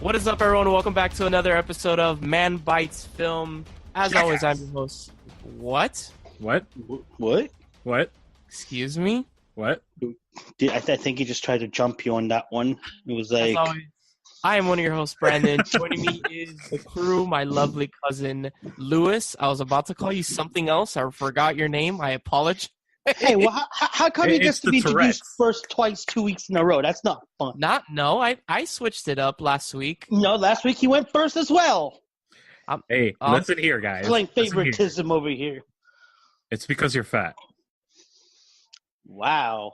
What is up, everyone? Welcome back to another episode of Man Bites Film. As always, I'm your host. What? What? What? What? Excuse me? What? I think he just tried to jump you on that one. It was As like, always, I am one of your hosts, Brandon. Joining me is the crew, my lovely cousin, Lewis. I was about to call you something else. I forgot your name. I apologize. hey, well, how come he It's gets to the be introduced Tourette's. first twice 2 weeks in a row? That's not fun. I switched it up last week. No, last week he went first as well. Hey, listen here, guys. Playing Listen here. favoritism over here. It's because you're fat. Wow.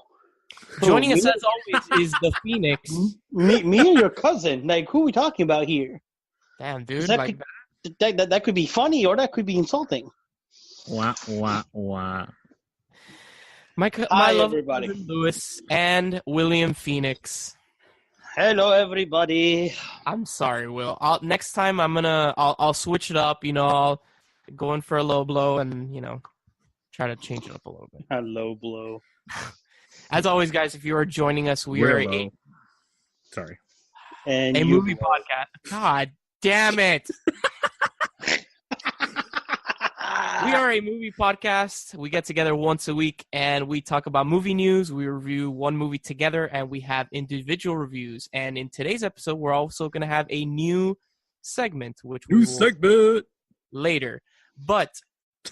Joining Who, us, me? as always, is the Phoenix. Me and your cousin. Like, who are we talking about here? Damn, dude. That Like, That could be funny or that could be insulting. Wah, wah, wah. my Hi, lovely everybody. cousin, Lewis, and William Phoenix. Hello, everybody. I'm sorry, Will. Next time I'll switch it up. I'll go in for a low blow and try to change it up a little bit. Hello, blow. As always, guys, if you are joining us, we are We're a low. Sorry. And movie podcast. God damn it! We are a movie podcast. We get together once a week and we talk about movie news. We review one movie together and we have individual reviews. And in today's episode, we're also going to have a new segment, which we New will segment. later. But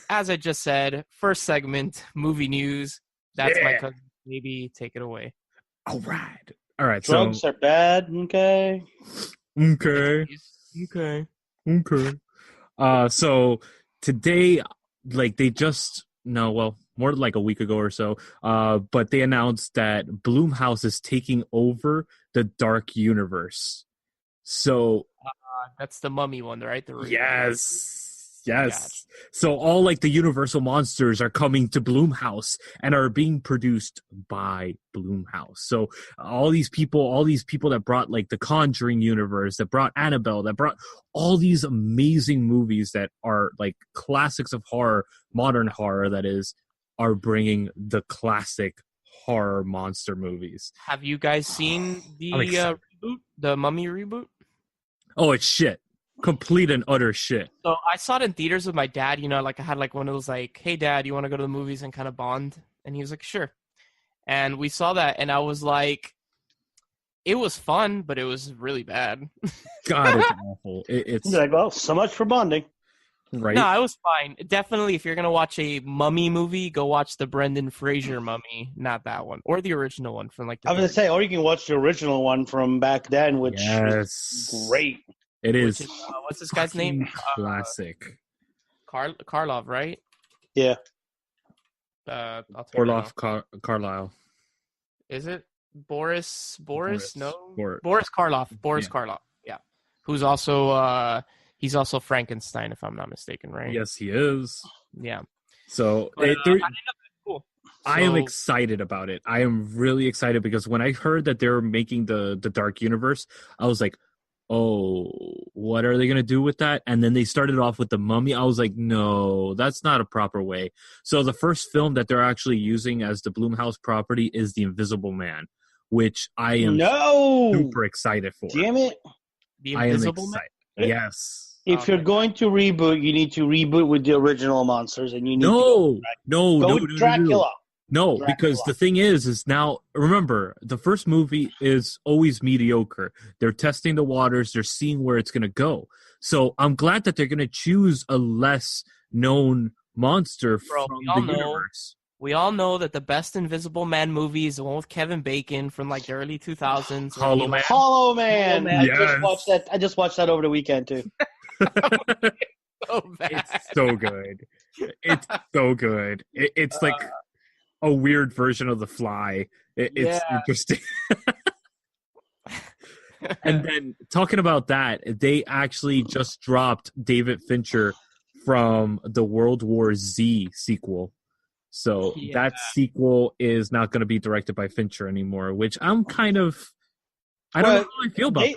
as I just said, first segment, movie news. That's my Yeah. cousin. Maybe take it away. All right. drugs are bad, okay? Okay. Okay. So today, more like a week ago or so, but they announced that Blumhouse is taking over the Dark Universe. So That's the Mummy one, right? The reboot. yes. Gotcha. So all like the Universal monsters are coming to Blumhouse and are being produced by Blumhouse. So all these people that brought like the Conjuring universe, that brought Annabelle, that brought all these amazing movies that are like classics of horror, modern horror that is, are bringing the classic horror monster movies. Have you guys seen the I'm excited. reboot, the Mummy reboot? Oh, it's shit. Complete and utter shit. So I saw it in theaters with my dad. I had like one of those like, "Hey, Dad, you want to go to the movies and kind of bond?" And he was like, "Sure." And we saw that, and I was like, it was fun, but it was really bad. God, it's awful. It's You're like, well, so much for bonding. right. No, it was fine. Definitely, if you're gonna watch a Mummy movie, go watch the Brendan Fraser Mummy, not that one, or the original one from like. I was going to say, or you can watch the original one from back then, which Yes. is great. It is. What's this guy's name? Classic. Karlov, right? Yeah. I'll take it Orloff now. Carlisle. Is it Boris? No, Boris. Boris Karloff. Boris Yeah. Karloff. Yeah, who's also he's also Frankenstein, if I'm not mistaken, right? Yes, he is. Yeah. So But, I didn't know that. Cool. I am So- excited about it. I am really excited because when I heard that they're making the Dark Universe, I was like, oh, what are they going to do with that? And then they started off with the Mummy. I was like, no, that's not a proper way. So the first film that they're actually using as the Blumhouse property is The Invisible Man, which I am super excited for. Damn it. The I am Invisible Man. excited. Yes. If you're going to reboot, you need to reboot with the original monsters, and you need No, go with Dracula. No, Dracula. because the thing is now, remember, the first movie is always mediocre. They're testing the waters. They're seeing where it's going to go. So I'm glad that they're going to choose a less known monster Bro, from we the all know- universe. We all know that the best Invisible Man movie is the one with Kevin Bacon from like the early 2000s. Hollow Man. Hollow Man. Hollow Man. Yes. I just watched that over the weekend too. So bad. It's so good. It's so good. It's like a weird version of The Fly. It's Yeah. interesting. And then talking about that, they actually just dropped David Fincher from the World War Z sequel. So Yeah. that sequel is not going to be directed by Fincher anymore, which I'm kind of... I don't know how I feel about that.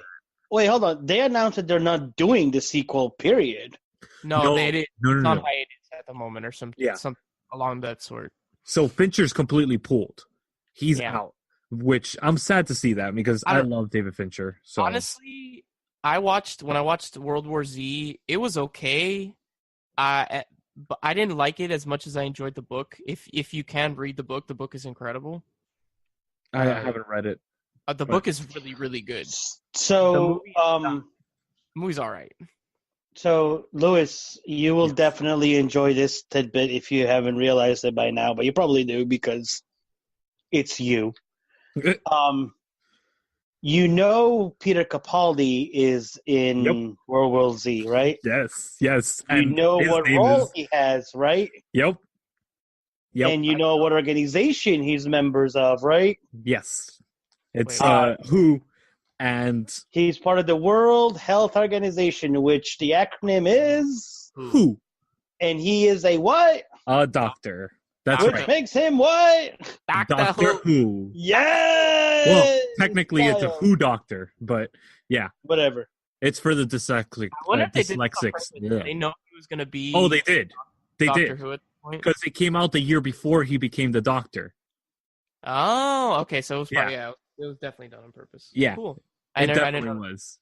Wait, hold on. They announced that they're not doing the sequel, period. No, they did. No, It's on no. hiatus at the moment or something. Yeah. Something along that sort. So Fincher's completely pulled. He's Yeah. out, which I'm sad to see that because I love David Fincher. So Honestly, I watched World War Z. It was okay. But I didn't like it as much as I enjoyed the book. If you can read the book is incredible. I haven't read it. The book is really, really good. So, the movie's all right. So, Lewis, you will definitely enjoy this tidbit if you haven't realized it by now, but you probably do because it's you. You know Peter Capaldi is in World War Z, right? Yes. You know what role he has, right? Yep. And you know what organization he's members of, right? Yes. It's Wait, WHO, and he's part of the World Health Organization, which the acronym is WHO. And he is a what? A doctor. That's Which right. makes him what? Doctor Who. Yes! Well, technically it's a WHO doctor, but yeah. Whatever. It's for the dyslexic. I wonder if they did dyslexics. Did they know he was going to be Oh, they did. They Doctor did. Who at the point? Because it came out the year before he became the doctor. Oh, okay. So it was probably, it was definitely done on purpose. Yeah. Cool. It definitely was.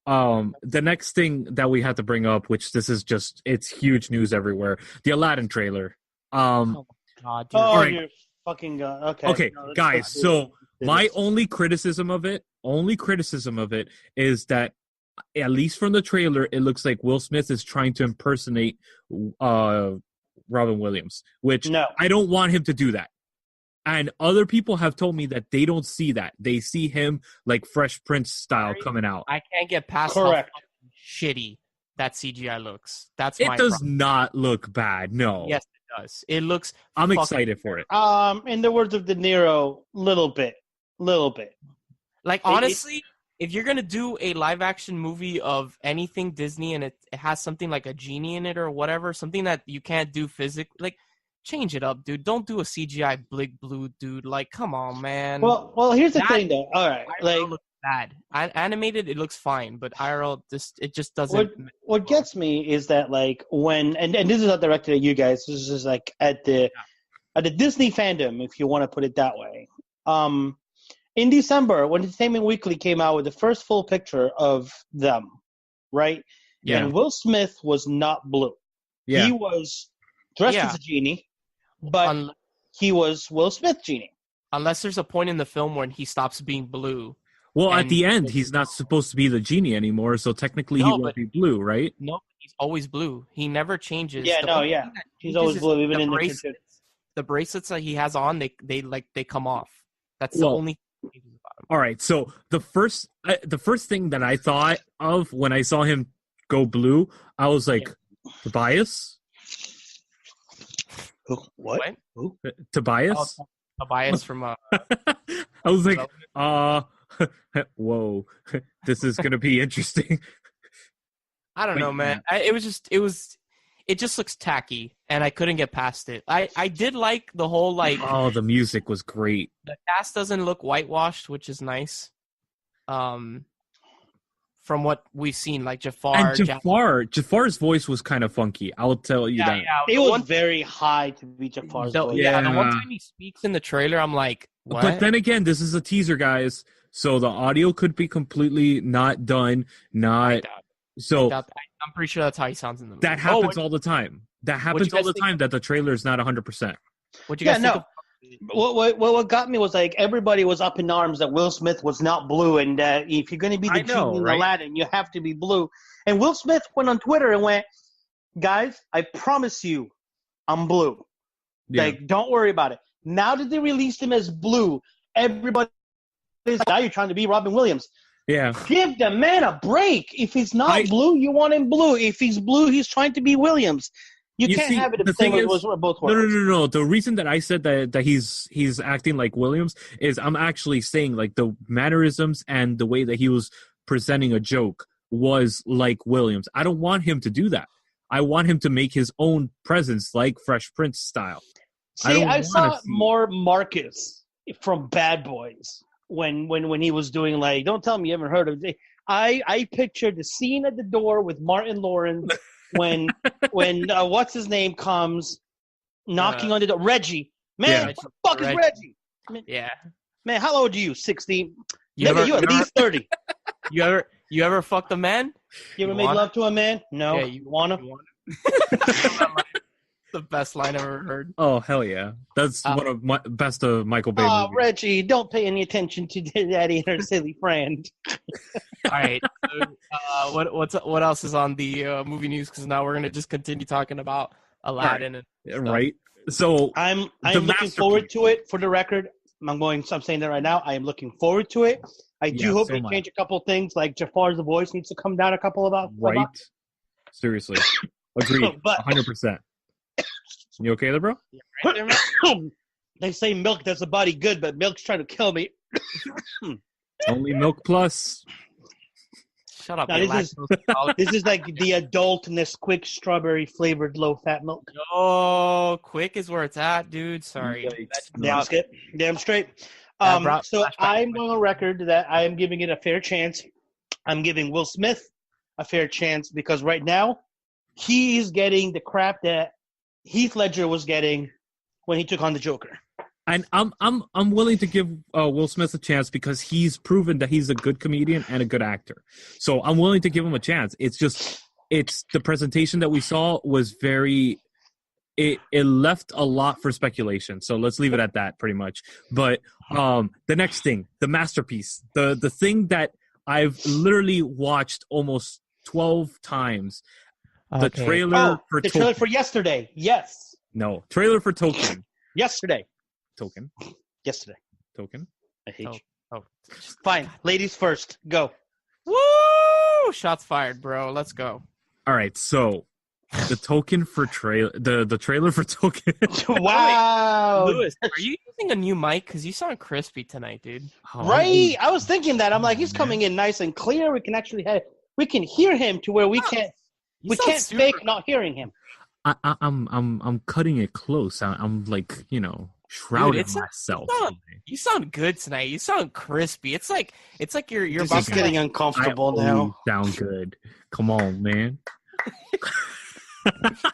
The next thing that we had to bring up, which this is just, it's huge news everywhere, the Aladdin trailer. Oh my God, dude. Oh, right. you're fucking god. Okay. Okay, No, guys, so my only criticism of it is that, at least from the trailer, it looks like Will Smith is trying to impersonate Robin Williams, which I don't want him to do that. And other people have told me that they don't see that. They see him like Fresh Prince style coming out. I can't get past how shitty that CGI looks. That's my It does problem. not look bad, no. Yes, it does. It looks I'm excited for it. In the words of De Niro, little bit. Like, honestly, if you're going to do a live-action movie of anything Disney and it has something like a genie in it or whatever, something that you can't do physically, like, change it up, dude. Don't do a CGI big blue dude. Like, come on, man. Well, here's the thing, though. All right, IRL looks bad. Animated, it looks fine, but IRL, it just doesn't. What gets me is that, like, when and this is not directed at you guys. This is like at the Disney fandom, if you want to put it that way. In December, when Entertainment Weekly came out with the first full picture of them, right? Yeah. And Will Smith was not blue. Yeah. He was dressed as a genie, but he was Will Smith genie. Unless there's a point in the film when he stops being blue. Well, at the end, he's not supposed to be the genie anymore, so technically he won't be blue, right? No, he's always blue. He never changes. Yeah, he's always blue, even in the cartoon. The bracelets that he has on, they come off. That's the only thing about him. All right, so the first thing that I thought of when I saw him go blue, I was like, Tobias? What? Who? Tobias? Oh, Tobias from I was like, whoa, this is gonna be interesting. I don't know, man. It just looks tacky, and I couldn't get past it. I did like the whole the music was great. The cast doesn't look whitewashed, which is nice. From what we've seen, like Jafar. And Jafar's voice was kind of funky. I'll tell you that. Yeah, it was very high to be Jafar's voice. Yeah, the one time he speaks in the trailer, I'm like, what? But then again, this is a teaser, guys. So the audio could be completely not done. I'm pretty sure that's how he sounds in the movie. That happens all the time. That happens all the time that the trailer is not 100%. What you guys think of? What got me was like everybody was up in arms that Will Smith was not blue, and that if you're going to be the genie in Aladdin, you have to be blue. And Will Smith went on Twitter and went, "Guys, I promise you, I'm blue. Yeah. Like, don't worry about it." Now that they released him as blue, everybody's like, "Now you're trying to be Robin Williams." Yeah. Give the man a break. If he's not blue, you want him blue. If he's blue, he's trying to be Williams. You can't have it the same as both worlds. No. The reason that I said that he's acting like Williams is I'm actually saying like the mannerisms and the way that he was presenting a joke was like Williams. I don't want him to do that. I want him to make his own presence like Fresh Prince style. See, I saw more Marcus from Bad Boys when he was doing like, don't tell me you haven't heard of it. I pictured the scene at the door with Martin Lawrence when what's his name comes knocking on the door. Reggie. Man, what the fuck is Reggie? Man, Yeah. Man, how old are you? 16? You at least 30. You You ever fucked a man? You ever made love to a man? No. Yeah, you wanna? The best line I've ever heard. Oh, hell yeah. That's one of my best of Michael Bay movies. Reggie, don't pay any attention to Daddy and her silly friend. All right. So, what else is on the movie news? Because now we're going to just continue talking about Aladdin. Right. And stuff. Right. So I'm looking forward to it. For the record, I'm saying that right now. I am looking forward to it. I do hope they change a couple things, like Jafar's voice needs to come down a couple of right. Seriously, agreed. 100%. You okay there, bro? Right there, they say milk does the body good, but milk's trying to kill me. Only Milk Plus. Shut up. Now, this is like the adult Nesquik strawberry flavored low fat milk. Oh, Quick is where it's at, dude. Sorry. Damn straight. So I'm going on record that I am giving it a fair chance. I'm giving Will Smith a fair chance because right now he's getting the crap that Heath Ledger was getting when he took on the Joker. And I'm willing to give Will Smith a chance because he's proven that he's a good comedian and a good actor. So I'm willing to give him a chance. It's the presentation that we saw was very. It left a lot for speculation. So let's leave it at that, pretty much. But the next thing, the masterpiece, the thing that I've literally watched almost 12 times. The trailer for Token. Trailer for yesterday. Yes. No. Trailer for Token. Yesterday. Token. Yesterday. Token. I hate you. Oh. Fine. Ladies first. Go. Woo! Shots fired, bro. Let's go. All right. So the Token for the trailer for Token. Wow. Lewis, are you using a new mic? Because you sound crispy tonight, dude. Right. I was thinking that. I'm like, he's coming in nice and clear. We can hear him to where we can't. We can't fake not hearing him. I'm cutting it close. I'm like, shrouding myself. You sound good tonight. You sound crispy. It's like you're about to getting uncomfortable now. Sound good. Come on, man.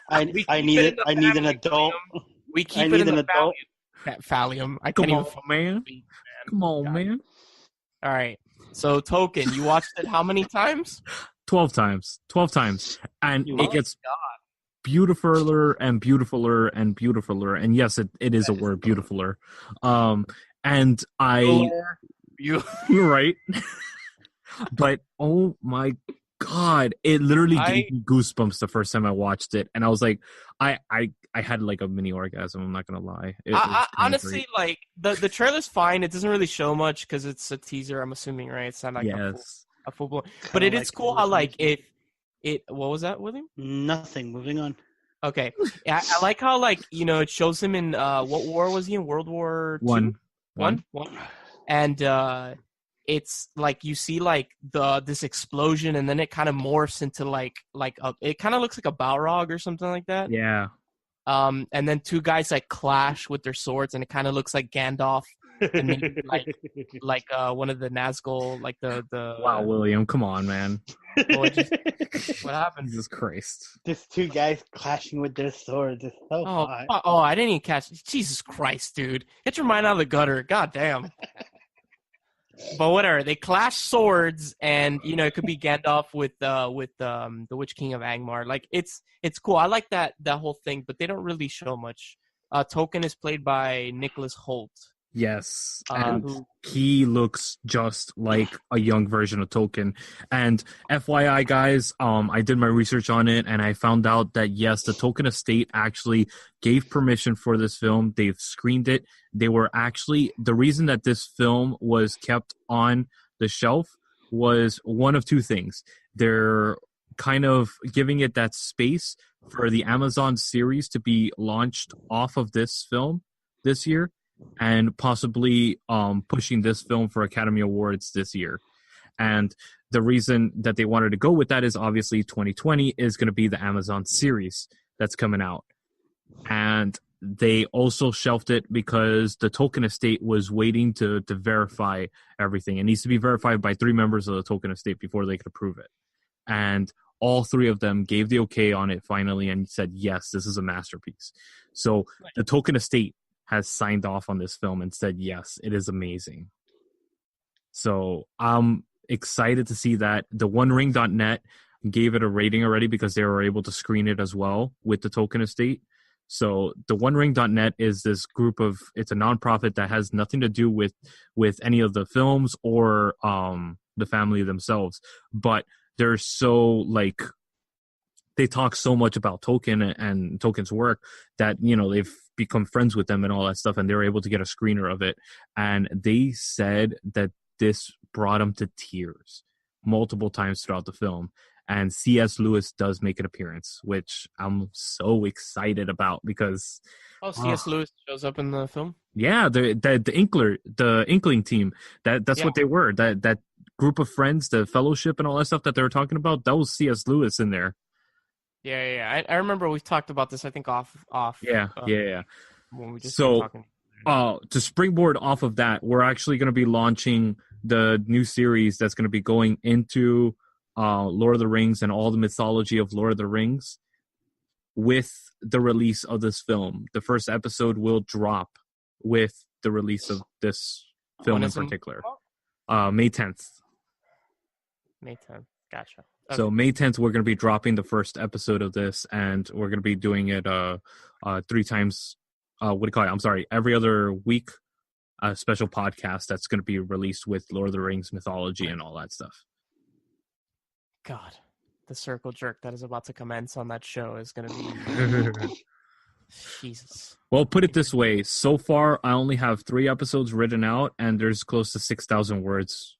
I need an adult. We keep it in the adult. Thallium. I can't even. Man. Come on, man. All right. So Token, you watched it how many times? 12 times. And it gets beautifuler and beautifuler and beautifuler. And yes, it is a word, beautifuler. And you're right. But oh my God, it literally gave me goosebumps the first time I watched it. And I was like, I had like a mini orgasm. I'm not going to lie. Honestly, great. Like the trailer's fine. It doesn't really show much because it's a teaser, I'm assuming, right? It's not like a full blown. But it is cool how like it. What was that, William? Nothing. Moving on. Okay, I like how like it shows him in what war was he in? World War II? One. And it's like you see like this explosion, and then it kind of morphs into it kind of looks like a Balrog or something like that. Yeah. And then two guys like clash with their swords, and it kind of looks like Gandalf. And maybe like one of the Nazgul, like the Wow, William, come on, man. What happened? Jesus Christ. These two guys clashing with their swords is so hot. Oh, I didn't even catch. Jesus Christ, dude. Get your mind out of the gutter. God damn. But whatever. They clash swords, and it could be Gandalf with the Witch King of Angmar. Like it's cool. I like that whole thing, but they don't really show much. Token is played by Nicholas Hoult. Yes, and he looks just like a young version of Token. And FYI, guys, I did my research on it, and I found out that yes, the Token estate actually gave permission for this film. They've screened it. They were actually the reason that this film was kept on the shelf was one of two things. They're kind of giving it that space for the Amazon series to be launched off of this film this year, and possibly pushing this film for Academy Awards this year. And the reason that they wanted to go with that is obviously 2020 is going to be the Amazon series that's coming out. And they also shelved it because the Token estate was waiting to verify everything. It needs to be verified by 3 members of the Token estate before they could approve it. And all 3 of them gave the okay on it finally and said, yes, this is a masterpiece. So the Token estate has signed off on this film and said, yes, it is amazing. So excited to see that. The OneRing.net gave it a rating already because they were able to screen it as well with the token estate. So the OneRing.net is this group of, it's a nonprofit that has nothing to do with any of the films or the family themselves, but they're so like, they talk so much about Tolkien and Tolkien's work that, you know, they've become friends with them and all that stuff, and they were able to get a screener of it. And they said that this brought them to tears multiple times throughout the film. And C.S. Lewis does make an appearance, which I'm so excited about because C.S. Lewis shows up in the film. Yeah, the Inkling team. That's what they were. That group of friends, the fellowship and all that stuff that they were talking about. That was C.S. Lewis in there. Yeah. I remember we've talked about this. I think off. Yeah. When we just talking. To springboard off of that, we're actually going to be launching the new series that's going to be going into Lord of the Rings and all the mythology of Lord of the Rings with the release of this film. The first episode will drop with the release of this film in particular. May 10th. May 10th. Gotcha. Okay. So May 10th, we're going to be dropping the first episode of this, and we're going to be doing it 3 times. Every other week, a special podcast that's going to be released with Lord of the Rings mythology and all that stuff. God, the circle jerk that is about to commence on that show is going to be... Jesus. Well, put it this way. So far, I only have 3 episodes written out, and there's close to 6,000 words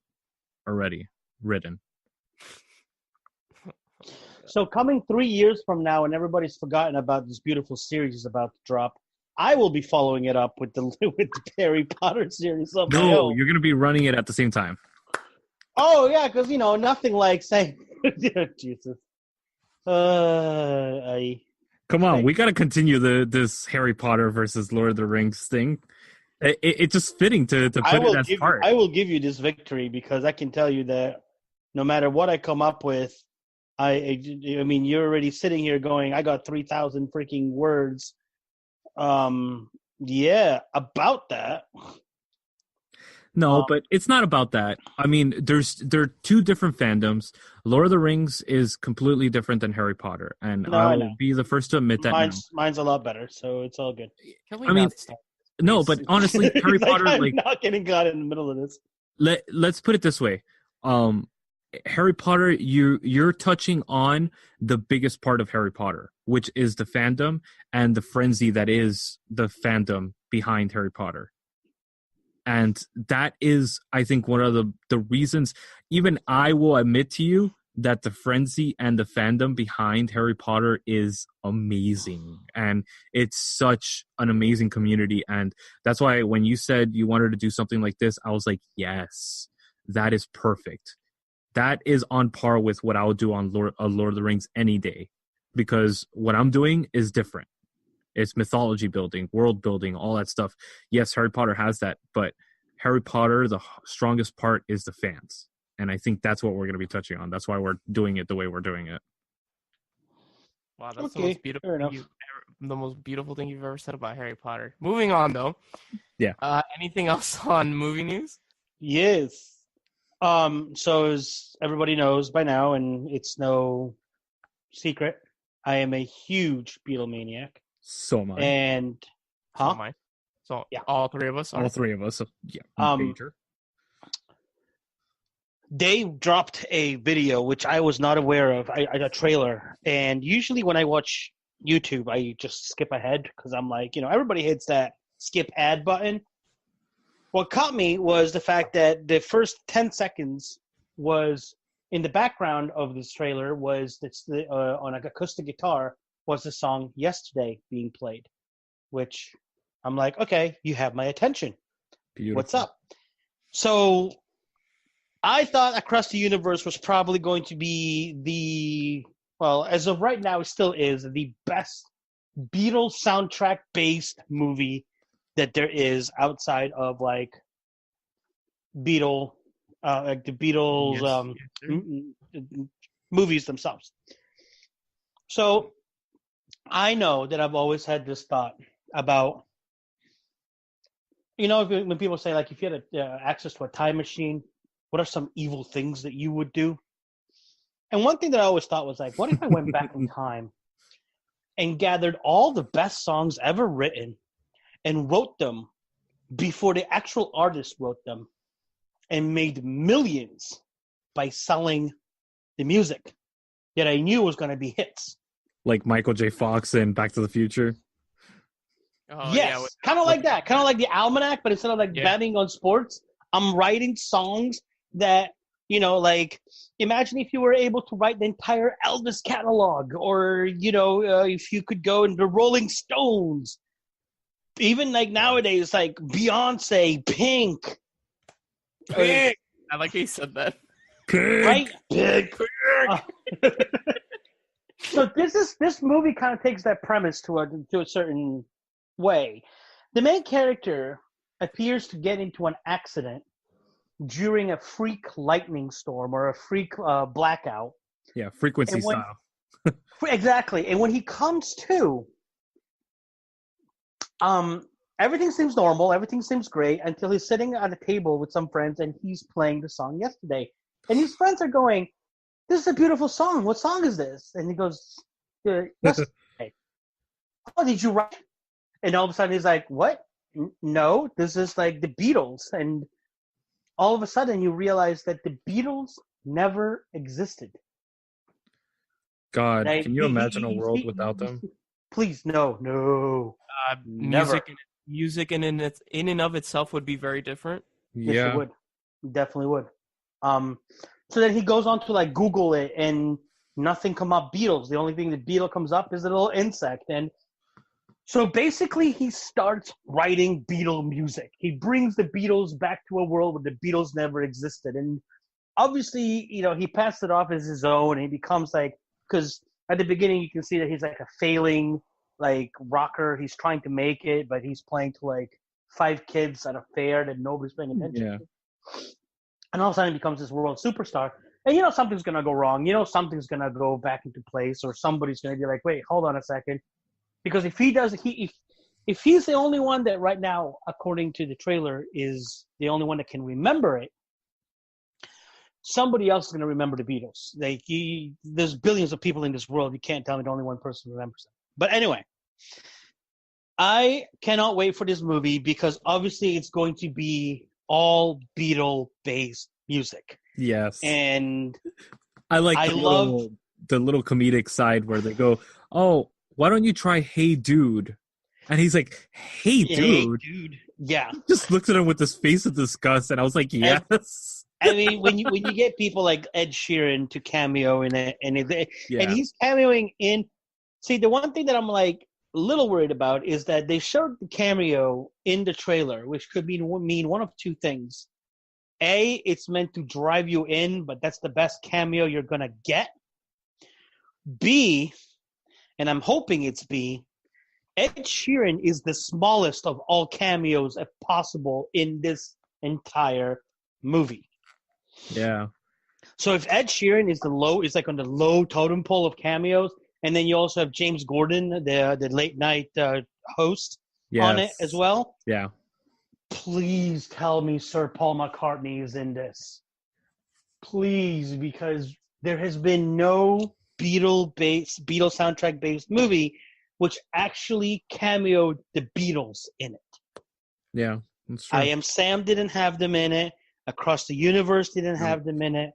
already written. So coming 3 years from now, and everybody's forgotten about this beautiful series is about to drop, I will be following it up with the Harry Potter series. You're going to be running it at the same time. Oh, yeah, because, nothing like saying... Jesus. Come on, we got to continue this Harry Potter versus Lord of the Rings thing. It's just fitting to put it as part. I will give you this victory because I can tell you that no matter what I come up with, I mean, you're already sitting here going, I got 3,000 freaking words. Yeah, about that. No, but it's not about that. I mean, there are 2 different fandoms. Lord of the Rings is completely different than Harry Potter, and I will be the first to admit that. Mine's a lot better, so it's all good. No, but honestly, Harry Potter, I'm not getting caught in the middle of this. Let's put it this way. Harry Potter, you're touching on the biggest part of Harry Potter, which is the fandom and the frenzy that is the fandom behind Harry Potter. And that is, I think, one of the reasons, even I will admit to you that the frenzy and the fandom behind Harry Potter is amazing. And it's such an amazing community. And that's why when you said you wanted to do something like this, I was like, yes, that is perfect. That is on par with what I would do on Lord of the Rings any day. Because what I'm doing is different. It's mythology building, world building, all that stuff. Yes, Harry Potter has that, but Harry Potter, the strongest part is the fans. And I think that's what we're going to be touching on. That's why we're doing it the way we're doing it. Wow, that's the most beautiful thing you've ever said about Harry Potter. Moving on, though. Yeah. Anything else on movie news? Yes. So as everybody knows by now, and it's no secret, I am a huge Beatlemaniac. So am I. And so am I. So yeah, all 3 of us. All 3 of us. Yeah. Major. They dropped a video which I was not aware of. A trailer, and usually when I watch YouTube, I just skip ahead because I'm like, everybody hits that skip ad button. What caught me was the fact that the first 10 seconds was in the background of this trailer was on an acoustic guitar was the song Yesterday being played, which I'm like, okay, you have my attention. Beautiful. What's up? So I thought Across the Universe was probably going to be as of right now, it still is the best Beatles soundtrack-based movie that there is outside of like the Beatles movies themselves. So I know that I've always had this thought about, when people say like if you had access to a time machine, What are some evil things that you would do? And one thing that I always thought was like, what if I went back in time and gathered all the best songs ever written and wrote them before the actual artist wrote them and made millions by selling the music that I knew was going to be hits. Like Michael J. Fox in Back to the Future? Oh, yes, yeah, kind of like that. Kind of like the Almanac, but instead of like betting on sports, I'm writing songs that, you know, like, imagine if you were able to write the entire Elvis catalog, or, you know, if you could go into Rolling Stones, even like nowadays, like Beyonce, Pink. Pink. I like how you said that. Pink. Right? Pink. So this movie kind of takes that premise to a certain way. The main character appears to get into an accident during a freak lightning storm or a freak blackout. Yeah, frequency style. Exactly. And when he comes to, everything seems normal, everything seems great, until he's sitting at a table with some friends and he's playing the song Yesterday. And his friends are going, "This is a beautiful song. What song is this?" And he goes, "Yesterday." "Oh, did you write?" And all of a sudden he's like, "What? No, this is like the Beatles." And all of a sudden you realize that the Beatles never existed. God, like, can you imagine a world without them? Please, no. Never. Music in and of itself would be very different. Yeah. Yes, it would. Definitely would. So then he goes on to like Google it, and nothing come up Beatles. The only thing the Beatle comes up is a little insect. And so basically he starts writing Beatle music. He brings the Beatles back to a world where the Beatles never existed. And obviously, you know, he passed it off as his own, and he becomes like, because at the beginning you can see that he's like a failing like rocker. He's trying to make it, but he's playing to like 5 kids at a fair that nobody's paying attention to. And all of a sudden he becomes this world superstar. And you know something's going to go wrong. You know something's going to go back into place, or somebody's going to be like, wait, hold on a second. Because if he does, if he's the only one that right now, according to the trailer, is the only one that can remember it, somebody else is going to remember the Beatles. Like there's billions of people in this world. You can't tell me the only one person remembers them. But anyway, I cannot wait for this movie because obviously it's going to be all Beatle-based music. Yes. And I love the little comedic side where they go, "Oh, why don't you try Hey Dude?" And he's like, Hey Dude. Yeah. Just looked at him with this face of disgust, and I was like, yes. I mean, when you get people like Ed Sheeran to cameo in it, and he's cameoing in. See, the one thing that I'm like a little worried about is that they showed the cameo in the trailer, which could mean one of two things. A, it's meant to drive you in, but that's the best cameo you're gonna get. B, and I'm hoping it's B, Ed Sheeran is the smallest of all cameos if possible in this entire movie. Yeah. So if Ed Sheeran is like on the low totem pole of cameos, and then you also have James Gordon, the late night host, on it as well. Yeah. Please tell me Sir Paul McCartney is in this. Please, because there has been no Beatle soundtrack-based movie which actually cameoed the Beatles in it. Yeah, that's true. I Am Sam didn't have them in it. Across the Universe didn't have them in it.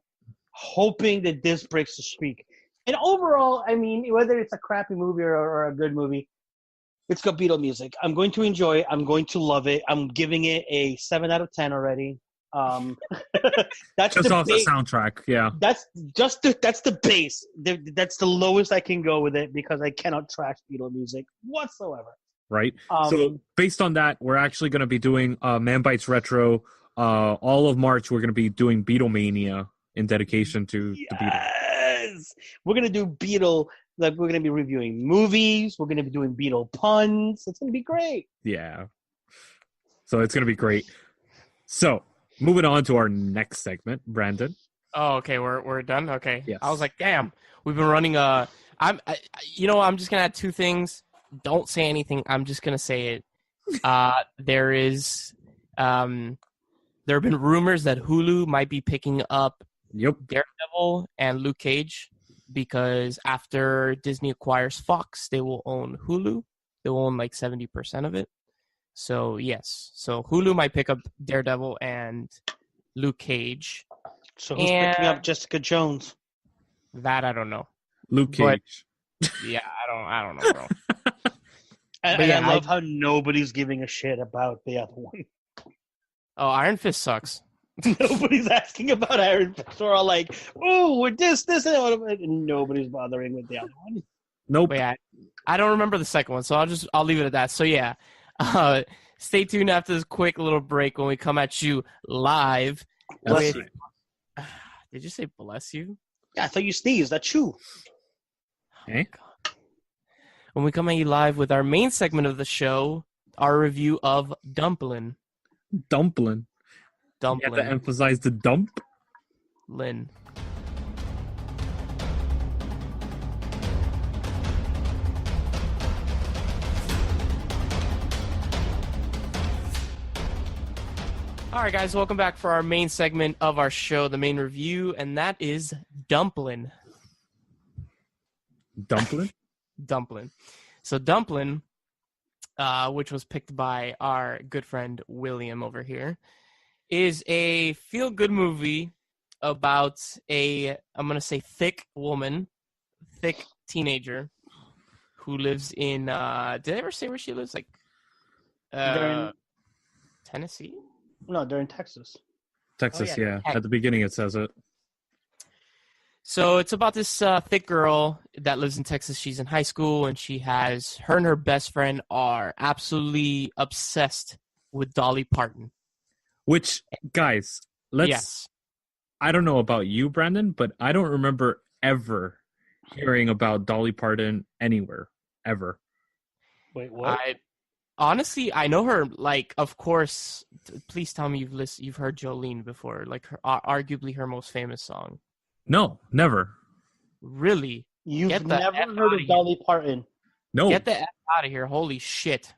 Hoping that this breaks the streak. And overall, I mean, whether it's a crappy movie or a good movie, it's got Beatle music. I'm going to enjoy it. I'm going to love it. I'm giving it a 7 out of 10 already. That's just off the soundtrack. Yeah, that's the base. That's the lowest I can go with it because I cannot trash Beatle music whatsoever. Right. So based on that, we're actually going to be doing Man Bites Retro. All of March, we're going to be doing Beatlemania in dedication to the Beatles. Yes, we're going to do Beatle. Like, we're going to be reviewing movies. We're going to be doing Beatle puns. It's going to be great. Yeah. So it's going to be great. So moving on to our next segment, Brandon. Oh, okay. We're done. Okay. Yes. I was like, damn, we've been running. I'm just gonna add 2 things. Don't say anything. I'm just gonna say it. There is, There have been rumors that Hulu might be picking up Yep. Daredevil and Luke Cage because after Disney acquires Fox, they will own Hulu. They will own like 70% of it. So, yes. So, Hulu might pick up Daredevil and Luke Cage. So, who's picking up Jessica Jones? That I don't know. Luke Cage. Yeah, I don't know, bro. And I love how nobody's giving a shit about the other one. Oh, Iron Fist sucks. Nobody's asking about Iron Fist. We're all like, "Oh, we're this, and nobody's bothering with the other one." Nope. But yeah, I don't remember the second one, so I'll leave it at that. So yeah, stay tuned after this quick little break when we come at you live. Bless you. Did you say bless you? Yeah, I thought you sneezed. That's you. Hey. When we come at you live with our main segment of the show, our review of Dumplin. Dumplin. You have to emphasize the dump. Lynn. All right, guys, welcome back for our main segment of our show, the main review, and that is Dumplin. Dumplin? Dumplin. So Dumplin, which was picked by our good friend William over here, is a feel-good movie about I'm going to say thick teenager who lives in, did I ever say where she lives? Like, Tennessee? No, they're in Texas. Texas, yeah. At the beginning it says it. So it's about this thick girl that lives in Texas. She's in high school, and her and her best friend are absolutely obsessed with Dolly Parton. Which, guys, Yes. I don't know about you, Brandon, but I don't remember ever hearing about Dolly Parton anywhere, ever. Wait, what? Honestly, I know her, like, of course, please tell me you've heard Jolene before, like, arguably her most famous song. No, never. Really? You've never heard of Dolly Parton? No. Get the F out of here. Holy shit.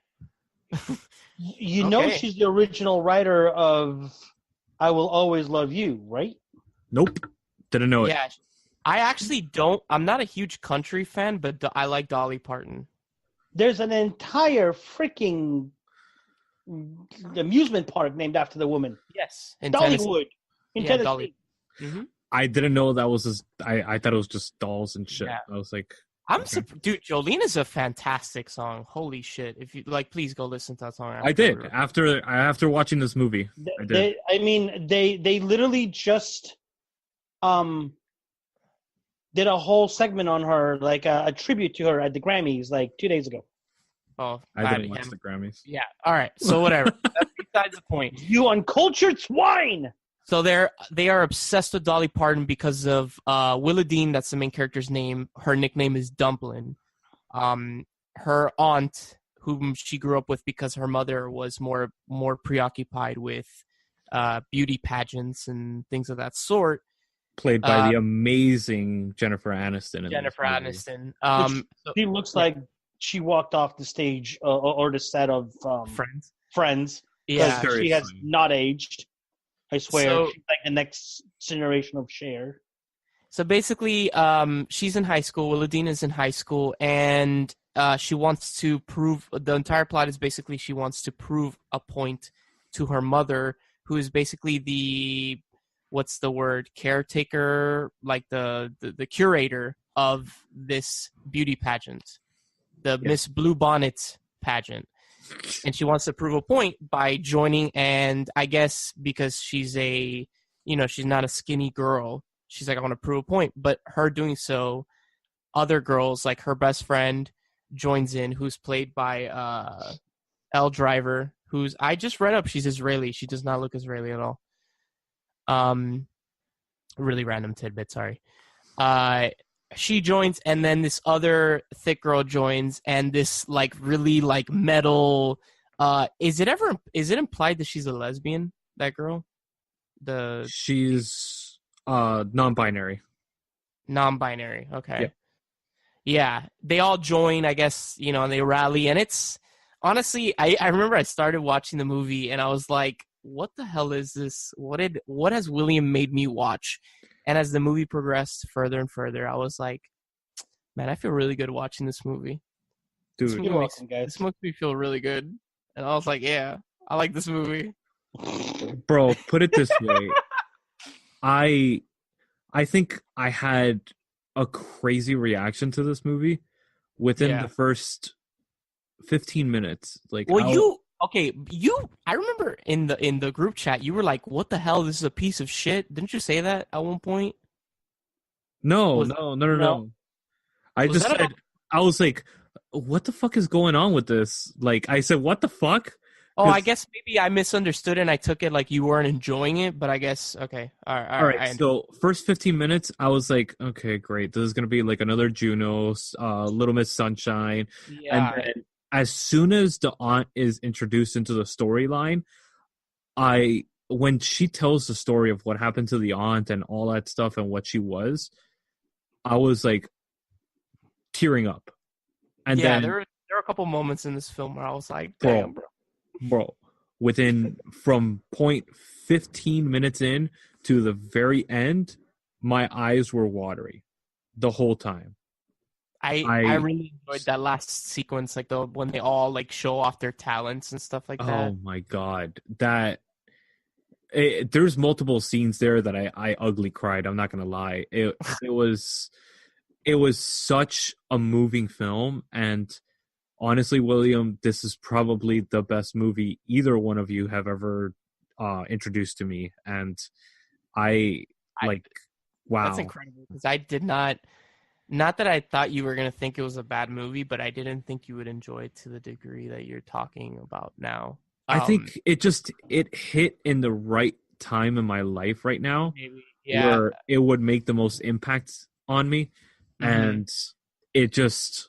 You know she's the original writer of I Will Always Love You, right? Nope. Didn't know it. Yeah. I actually don't. I'm not a huge country fan, but I like Dolly Parton. There's an entire freaking amusement park named after the woman. Yes. In Dollywood. In Tennessee. Dolly. Mm-hmm. I didn't know that was I thought it was just dolls and shit. Yeah. I was like, dude, Jolene is a fantastic song. Holy shit. If you like, please go listen to that song. I did. After watching this movie. I did. They literally just did a whole segment on her, like a tribute to her at the Grammys like 2 days ago. Oh, I didn't watch the Grammys. Yeah. All right. So whatever. That's besides the point. You uncultured swine. So they are obsessed with Dolly Parton because of Willa Dean. That's the main character's name. Her nickname is Dumplin. Her aunt, whom she grew up with because her mother was more preoccupied with beauty pageants and things of that sort. Played by the amazing Jennifer Aniston. Jennifer Aniston. She looks like she walked off the stage or the set of Friends. Yeah, she has not aged. I swear, she's like the next generation of Cher. So basically, she's in high school. Willa Dean is in high school, and she wants to prove. The entire plot is basically she wants to prove a point to her mother, who is basically the caretaker, like the curator of this beauty pageant, the Miss Bluebonnet pageant. And she wants to prove a point by joining, and I guess because she's she's not a skinny girl, she's like, I want to prove a point. But her doing so, other girls, like her best friend, joins in, who's played by Elle Driver, who's, I just read up, she's Israeli. She does not look Israeli at all. Really random tidbit, sorry. She joins, and then this other thick girl joins, and this like really like metal. Is it implied that she's a lesbian? That girl, she's non-binary. Non-binary. Okay. Yeah, they all join, I guess, and they rally, and it's honestly, I remember I started watching the movie, and I was like, what the hell is this? What has William made me watch? And as the movie progressed further and further, I was like, man, I feel really good watching this movie. Dude, You're welcome, guys. This makes me feel really good. And I was like, yeah, I like this movie. bro, put it this way. I think I had a crazy reaction to this movie within the first 15 minutes. Like, well, I remember in the group chat, you were like, what the hell? This is a piece of shit. Didn't you say that at one point? No. I just said, I was like, what the fuck is going on with this? Like, I said, what the fuck? Oh, I guess maybe I misunderstood and I took it like you weren't enjoying it, but I guess, okay. All right. So, first 15 minutes, I was like, okay, great. This is going to be like another Junos, Little Miss Sunshine. Yeah. And then as soon as the aunt is introduced into the storyline, when she tells the story of what happened to the aunt and all that stuff and what she was, I was like tearing up. And then there are a couple moments in this film where I was like, damn, bro, from point 15 minutes in to the very end, my eyes were watery the whole time. I really enjoyed that last sequence, like when they all like show off their talents and stuff like that. Oh my god, there's multiple scenes there that I ugly cried. I'm not gonna lie. It was such a moving film, and honestly, William, this is probably the best movie either one of you have ever introduced to me, and wow. That's incredible because I did not that I thought you were going to think it was a bad movie, but I didn't think you would enjoy it to the degree that you're talking about now. I think it hit in the right time in my life right now, where it would make the most impact on me, and it just,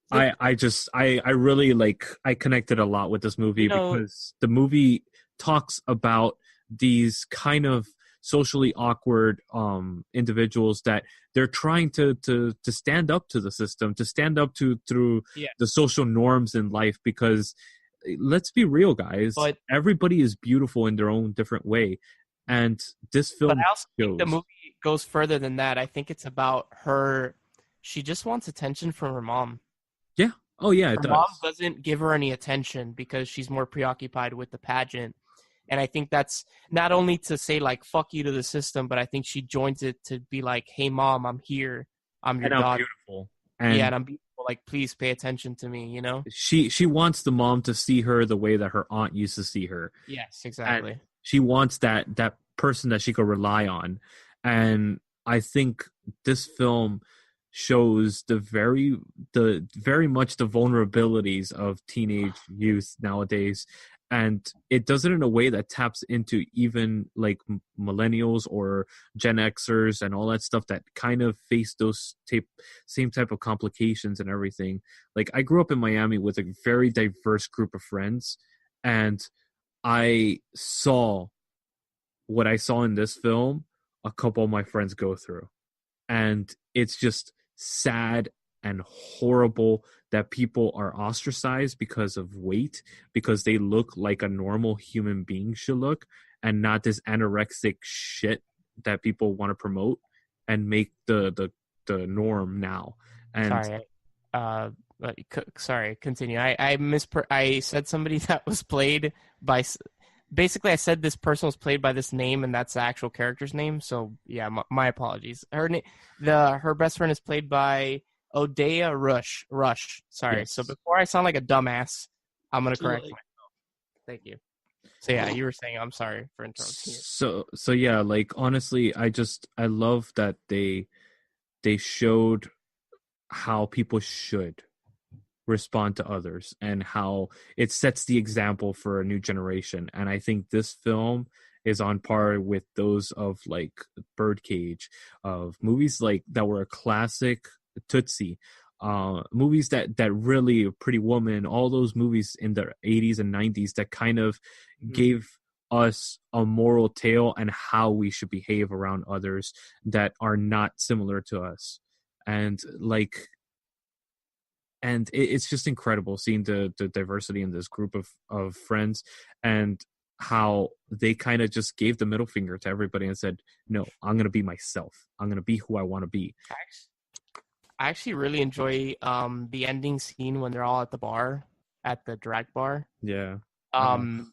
I really I connected a lot with this movie because the movie talks about these kind of socially awkward individuals that they're trying to stand up to the system, to stand up to through the social norms in life, because let's be real, guys, but everybody is beautiful in their own different way, and this film but I also think the movie goes further than that. I think it's about her. She just wants attention from her mom. Yeah. Oh yeah, her mom doesn't give her any attention because she's more preoccupied with the pageant. And I think that's not only to say, like, fuck you to the system, but I think she joins it to be like, hey, Mom, I'm here. I'm your daughter. I'm beautiful. And I'm beautiful. Like, please pay attention to me, you know? She wants the mom to see her the way that her aunt used to see her. Yes, exactly. And she wants that person that she could rely on. And I think this film shows the very much the vulnerabilities of teenage youth nowadays, and it does it in a way that taps into even like millennials or Gen Xers and all that stuff that kind of face those same type of complications and everything. Like, I grew up in Miami with a very diverse group of friends, and I saw what I saw in this film a couple of my friends go through, and it's just sad and horrible that people are ostracized because of weight, because they look like a normal human being should look, and not this anorexic shit that people want to promote and make the norm now. And sorry, continue. I said somebody that was played by. Basically, I said this person was played by this name, and that's the actual character's name. So, yeah, my apologies. Her best friend is played by Odea Rush. Sorry. Yes. So before I sound like a dumbass, I'm gonna correct myself. Thank you. So yeah, you were saying. I'm sorry for interrupting you. So yeah, like, honestly, I love that they showed how people should respond to others and how it sets the example for a new generation. And I think this film is on par with those of like Birdcage, of movies like that were a classic, Tootsie, movies that really, Pretty Woman, all those movies in the 80s and 90s that kind of gave us a moral tale and how we should behave around others that are not similar to us. And like, and it's just incredible seeing the diversity in this group of friends, and how they kind of just gave the middle finger to everybody and said, no, I'm going to be myself. I'm going to be who I want to be. I actually really enjoy the ending scene when they're all at the bar, at the drag bar. Yeah. Some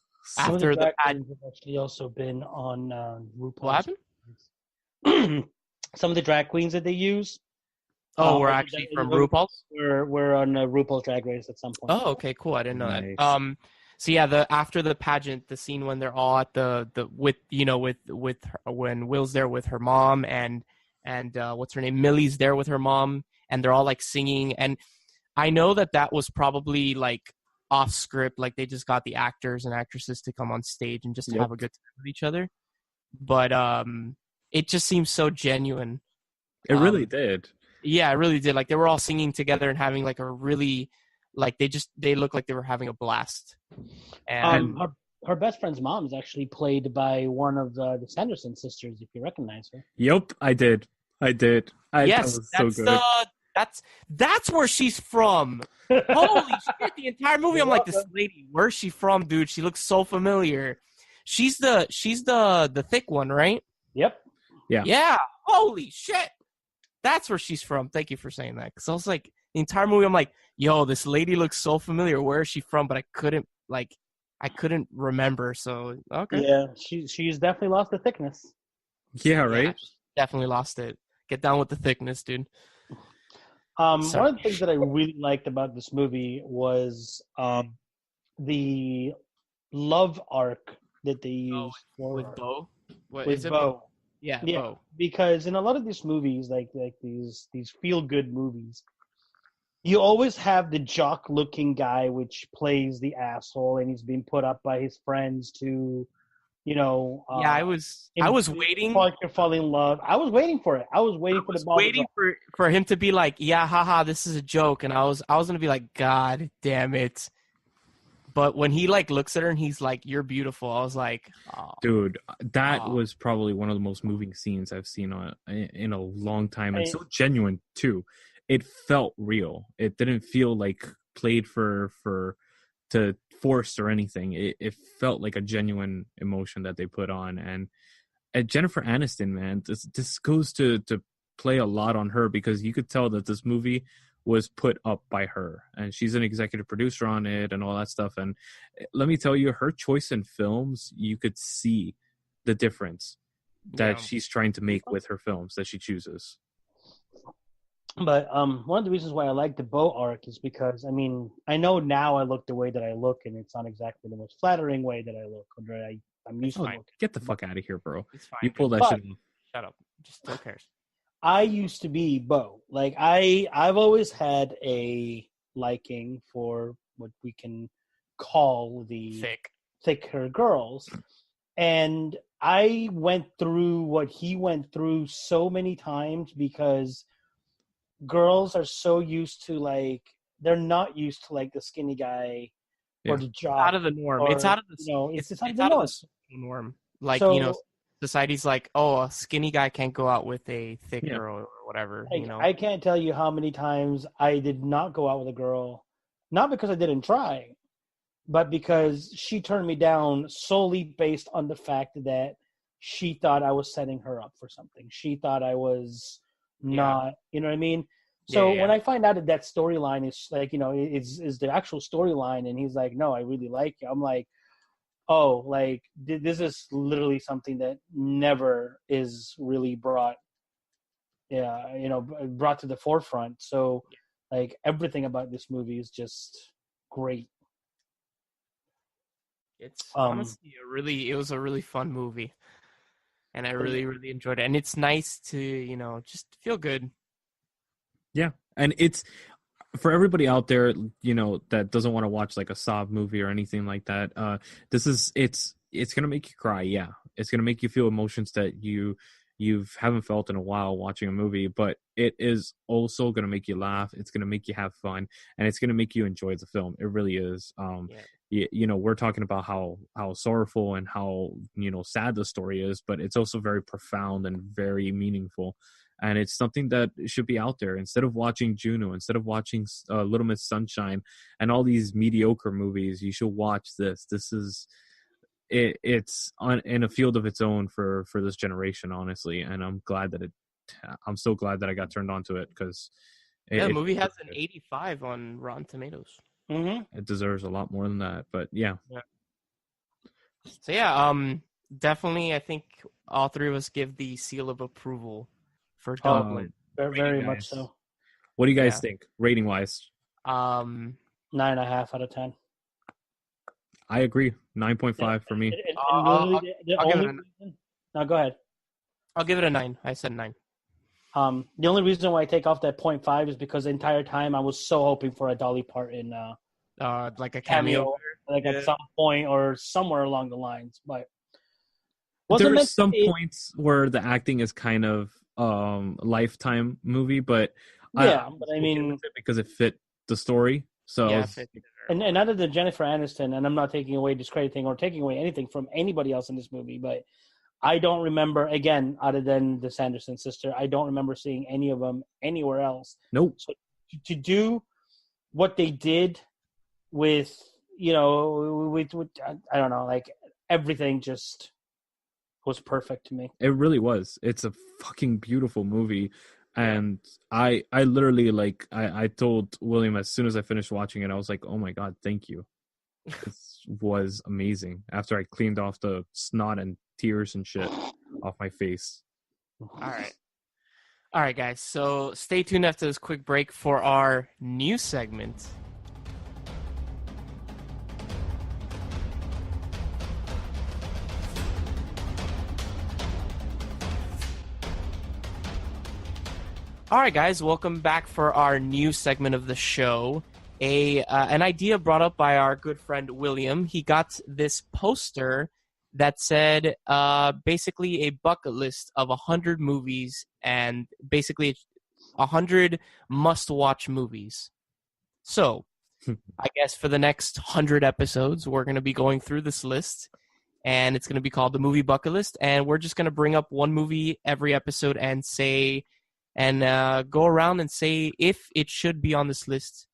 of the After drag queens have actually also been on RuPaul's. What happened? Some of the drag queens that they use. We're actually from RuPaul's? We're on RuPaul's Drag Race at some point. Oh, okay, cool. I didn't know Nice. that. So yeah, after the pageant, the scene when they're all at the with her, when Will's there with her mom and what's her name, Millie's there with her mom, and they're all like singing. And I know that was probably like off script, like they just got the actors and actresses to come on stage and just have a good time with each other. But it just seems so genuine. It really did. Yeah, it really did. Like they were all singing together and having like a really, like they looked like they were having a blast. And her best friend's mom is actually played by one of the Sanderson sisters, if you recognize her. Yep, I did. Yes, that was so good. That's where she's from. Holy shit! The entire movie, I'm like, this lady, where's she from, dude? She looks so familiar. She's the thick one, right? Yep. Yeah. Yeah. Holy shit! That's where she's from. Thank you for saying that. Because I was like, the entire movie, I'm like, yo, this lady looks so familiar. Where is she from? But I couldn't remember. So okay. Yeah, she's definitely lost the thickness. Yeah, right. Yeah, definitely lost it. Get down with the thickness, dude. One of the things that I really liked about this movie was the love arc that they used with Bo. With Bo. Yeah, Bo. Because in a lot of these movies, like these feel good movies, you always have the jock-looking guy which plays the asshole, and he's being put up by his friends to, I was waiting. Fall in love. I was waiting for it. I was waiting for him to be like, yeah, haha, this is a joke, and I was gonna be like, God damn it. But when he like looks at her and he's like, "You're beautiful," I was like, oh, dude, that was probably one of the most moving scenes I've seen in a long time, and so genuine too. It felt real. It didn't feel like played for to forced or anything. It felt like a genuine emotion that they put on. And Jennifer Aniston, man, this goes to play a lot on her, because you could tell that this movie was put up by her, and she's an executive producer on it and all that stuff. And let me tell you, her choice in films, you could see the difference that she's trying to make with her films that she chooses. But one of the reasons why I like the Bo arc is because, I mean, I know now I look the way that I look, and it's not exactly the most flattering way that I look, or I'm used to looking. Get the fuck out of here, bro. It's fine. You pull that shit off. Shut up. Just who cares? I used to be Bo. Like I've always had a liking for what we can call the thicker girls. And I went through what he went through so many times, because girls are so used to, like, they're not used to like the skinny guy or the jock. Out of the norm. It's out of the it's out of the norm. Like, so, society's like, oh, a skinny guy can't go out with a thick girl or whatever. Like, I can't tell you how many times I did not go out with a girl, not because I didn't try, but because she turned me down solely based on the fact that she thought I was setting her up for something. She thought I was not, you know what I mean? So when I find out that storyline is like, is the actual storyline, and he's like, no, I really like you, I'm like, oh, like, this is literally something that never is really brought to the forefront. So, like, everything about this movie is just great. It's honestly it was a really fun movie, and I really, really enjoyed it. And it's nice to, just feel good. Yeah, and it's for everybody out there, that doesn't want to watch like a sob movie or anything like that. It's gonna make you cry. Yeah, it's gonna make you feel emotions that you haven't felt in a while watching a movie. But it is also gonna make you laugh. It's gonna make you have fun, and it's gonna make you enjoy the film. It really is. We're talking about how sorrowful and how sad the story is, but it's also very profound and very meaningful. And it's something that should be out there. Instead of watching Juno, instead of watching Little Miss Sunshine and all these mediocre movies, you should watch this. it's in a field of its own for this generation, honestly. And I'm so glad that I got turned on to it, because the movie has an 85 on Rotten Tomatoes. Mm-hmm. It deserves a lot more than that, but yeah. So yeah, definitely, I think all three of us give the seal of approval for Dumplin. Very much so. What do you guys think, rating wise? 9.5 out of 10. I agree. 9.5 for me. I'll give it Now go ahead. I'll give it a 9. I said 9. The only reason why I take off that 0.5 is because the entire time I was so hoping for a Dolly Parton like a cameo, like at some point or somewhere along the lines. But there are some points where the acting is kind of Lifetime movie, but I mean, because it fit the story. So and other than Jennifer Aniston, and I'm not taking away, discrediting, or taking away anything from anybody else in this movie, but I don't remember, again, other than the Sanderson sister, I don't remember seeing any of them anywhere else. Nope. So to do what they did with, with I don't know, like everything just was perfect to me. It really was. It's a fucking beautiful movie. And I literally, like, I told William as soon as I finished watching it, I was like, oh my God, thank you. This was amazing. After I cleaned off the snot and tears and shit off my face. All right, guys. So stay tuned after this quick break for our news segment. All right, guys. Welcome back for our new segment of the show. An idea brought up by our good friend William. He got this poster that said basically a bucket list of 100 movies and basically 100 must-watch movies. So I guess for the next 100 episodes, we're going to be going through this list, and it's going to be called the Movie Bucket List, and we're just going to bring up one movie every episode and say, and go around and say if it should be on this list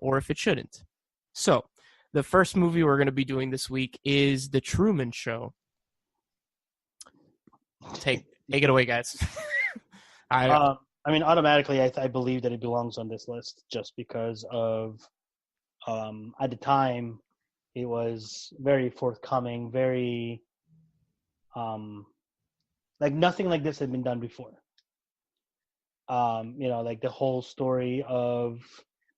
or if it shouldn't. So the first movie we're going to be doing this week is The Truman Show. Take it away, guys. I mean, automatically, I believe that it belongs on this list just because of, at the time, it was very forthcoming, very, like nothing like this had been done before. Like the whole story of,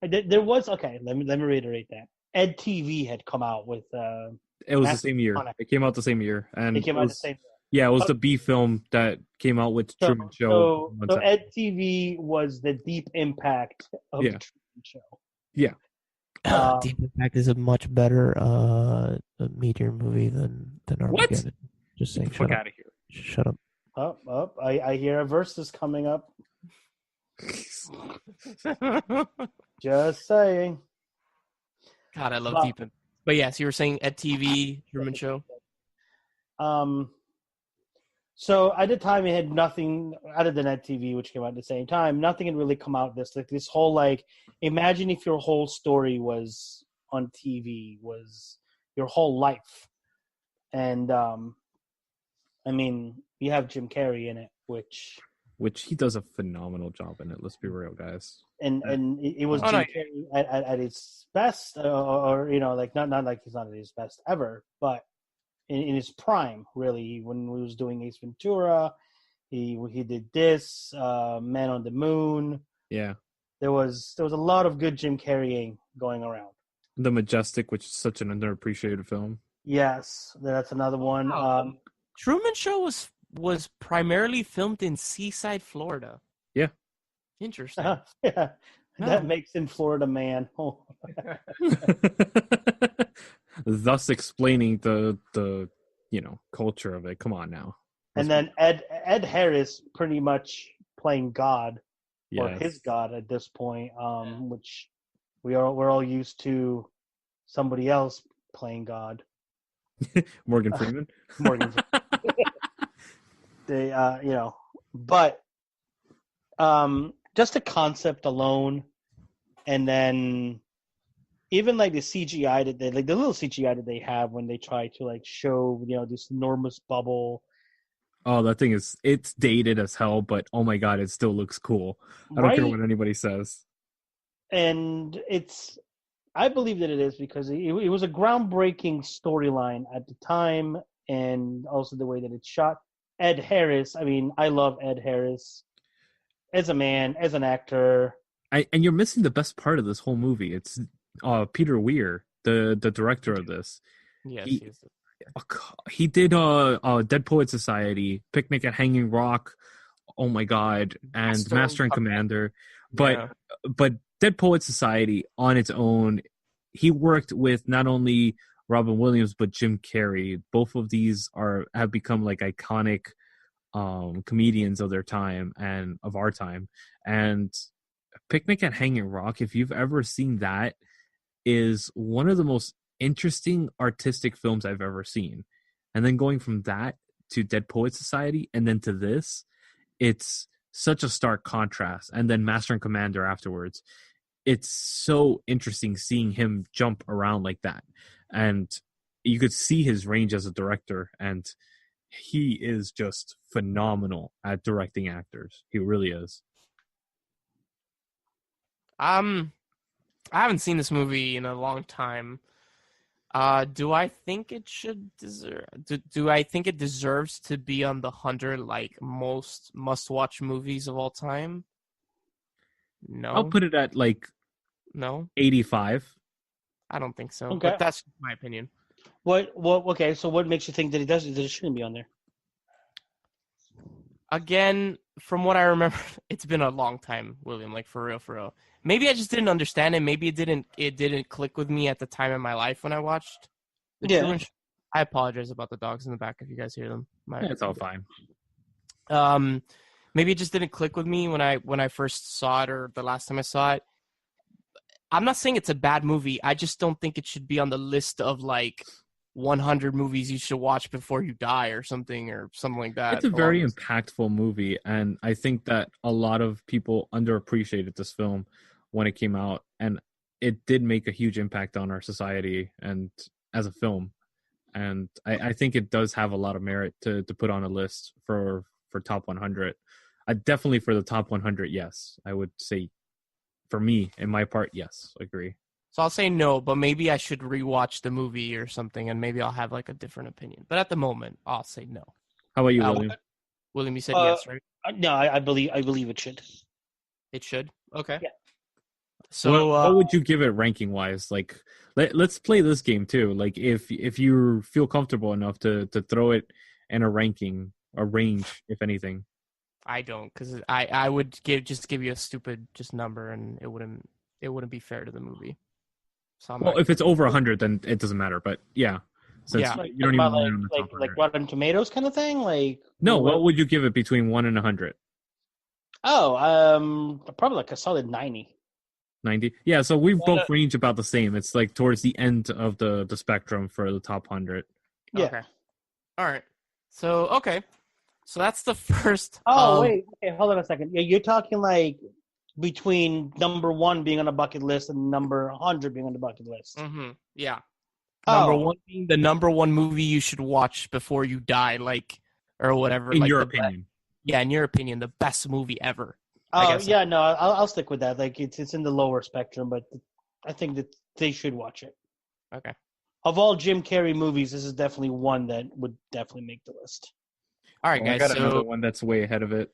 there was, okay, let me reiterate that. Ed TV had come out with, it was the same year. It came out the same year. And it came out the same year. Yeah, it was the B film that came out with Truman Show. So Ed TV was the Deep Impact of the Truman Show. Yeah. Deep Impact is a much better meteor movie than Armageddon. What? Just saying. Fuck out of here. Shut up. I hear a Versus coming up. Just saying. God, I love Deep Impact. But yes, you were saying Ed TV, Truman Show. So at the time, it had nothing other than Ed TV, which came out at the same time. Nothing had really come out of this. Like this whole, like, imagine if your whole story was on TV, was your whole life. And, I mean, you have Jim Carrey in it, which he does a phenomenal job in it. Let's be real, guys. And it was Jim Carrey at his best, or like not like he's not at his best ever, but in his prime, really, when he was doing Ace Ventura, he did this, Man on the Moon. Yeah, there was a lot of good Jim Carreying going around. The Majestic, which is such an underappreciated film. Yes, that's another one. Truman Show was primarily filmed in Seaside, Florida. Yeah. Interesting. Yeah. That makes him Florida man. Oh. Thus explaining the culture of it. Come on now. And then Ed Harris pretty much playing God, or his God at this point, which we're all used to somebody else playing God. Morgan Freeman. Morgan Freeman. They, but just the concept alone, and then even like the CGI that they like the little CGI that they have when they try to like show this enormous bubble. Oh, that thing it's dated as hell, but oh my god, it still looks cool. I don't care Right? what anybody says. And I believe that it is because it was a groundbreaking storyline at the time, and also the way that it's shot. Ed Harris, I mean, I love Ed Harris as a man, as an actor. And you're missing the best part of this whole movie. It's Peter Weir, the director of this. Yes, He did Dead Poet Society, Picnic at Hanging Rock, oh my god, and Master and Commander. But Dead Poet Society on its own, he worked with not only Robin Williams but Jim Carrey. Both of these have become like iconic comedians of their time and of our time. And Picnic at Hanging Rock, if you've ever seen that, is one of the most interesting artistic films I've ever seen. And then going from that to Dead Poet Society and then to this, it's such a stark contrast. And then Master and Commander afterwards. It's so interesting seeing him jump around like that. And you could see his range as a director, and he is just phenomenal at directing actors. He really is. I haven't seen this movie in a long time. Do I think it should deserve? Do I think it deserves to be on the 100 like most must-watch movies of all time? No, I'll put it at like no 85. I don't think so. Okay. But that's my opinion. What? Okay, so what makes you think that it shouldn't be on there? Again, from what I remember, it's been a long time, William. Like for real. Maybe I just didn't understand it. Maybe it didn't click with me at the time in my life when I watched the Truman Show. I apologize about the dogs in the back if you guys hear them. It's all fine. Maybe it just didn't click with me when I first saw it or the last time I saw it. I'm not saying it's a bad movie. I just don't think it should be on the list of like 100 movies you should watch before you die or something like that. It's a very impactful movie, and I think that a lot of people underappreciated this film when it came out, and it did make a huge impact on our society and as a film. And I think it does have a lot of merit to put on a list for top 100. Definitely for the top 100, yes. I would say for me, in my part, yes, agree. So I'll say no, but maybe I should rewatch the movie or something, and maybe I'll have like a different opinion. But at the moment, I'll say no. How about you, William? William, you said yes, right? No, I believe it should. It should? Okay. Yeah. So what would you give it ranking wise? Like, let's play this game too. Like, if you feel comfortable enough to throw it in a ranking, a range, if anything. I don't, because I would give you a stupid number, and it wouldn't be fair to the movie. So if it's over 100, then it doesn't matter. But yeah, since you don't even like Rotten Tomatoes kind of thing. Like no, what would you give it between 1 and 100? Oh, probably like a solid 90. 90. Yeah, so we both range about the same. It's like towards the end of the spectrum for the top 100. Yeah. Okay. All right. So So that's the first. Wait. Okay, hold on a second. Yeah, you're talking like between number 1 being on a bucket list and number 100 being on the bucket list. Mm-hmm. Yeah. Number 1 being the number 1 movie you should watch before you die, like, or whatever. In your opinion. In your opinion, the best movie ever. Oh, yeah, no, I'll stick with that. Like, it's in the lower spectrum, but I think that they should watch it. Okay. Oh, Of all Jim Carrey movies, this is definitely one that would definitely make the list. All right, guys. I got another one that's way ahead of it.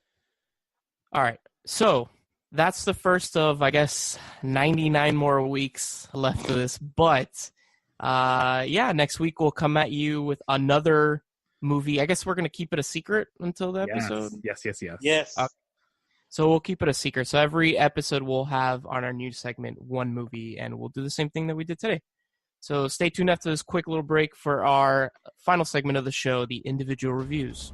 All right. So that's the first of, I guess, 99 more weeks left of this. But, next week we'll come at you with another movie. I guess we're going to keep it a secret until the episode. Yes. So we'll keep it a secret. So every episode we'll have on our news segment one movie, and we'll do the same thing that we did today. So stay tuned after this quick little break for our final segment of the show, the individual reviews.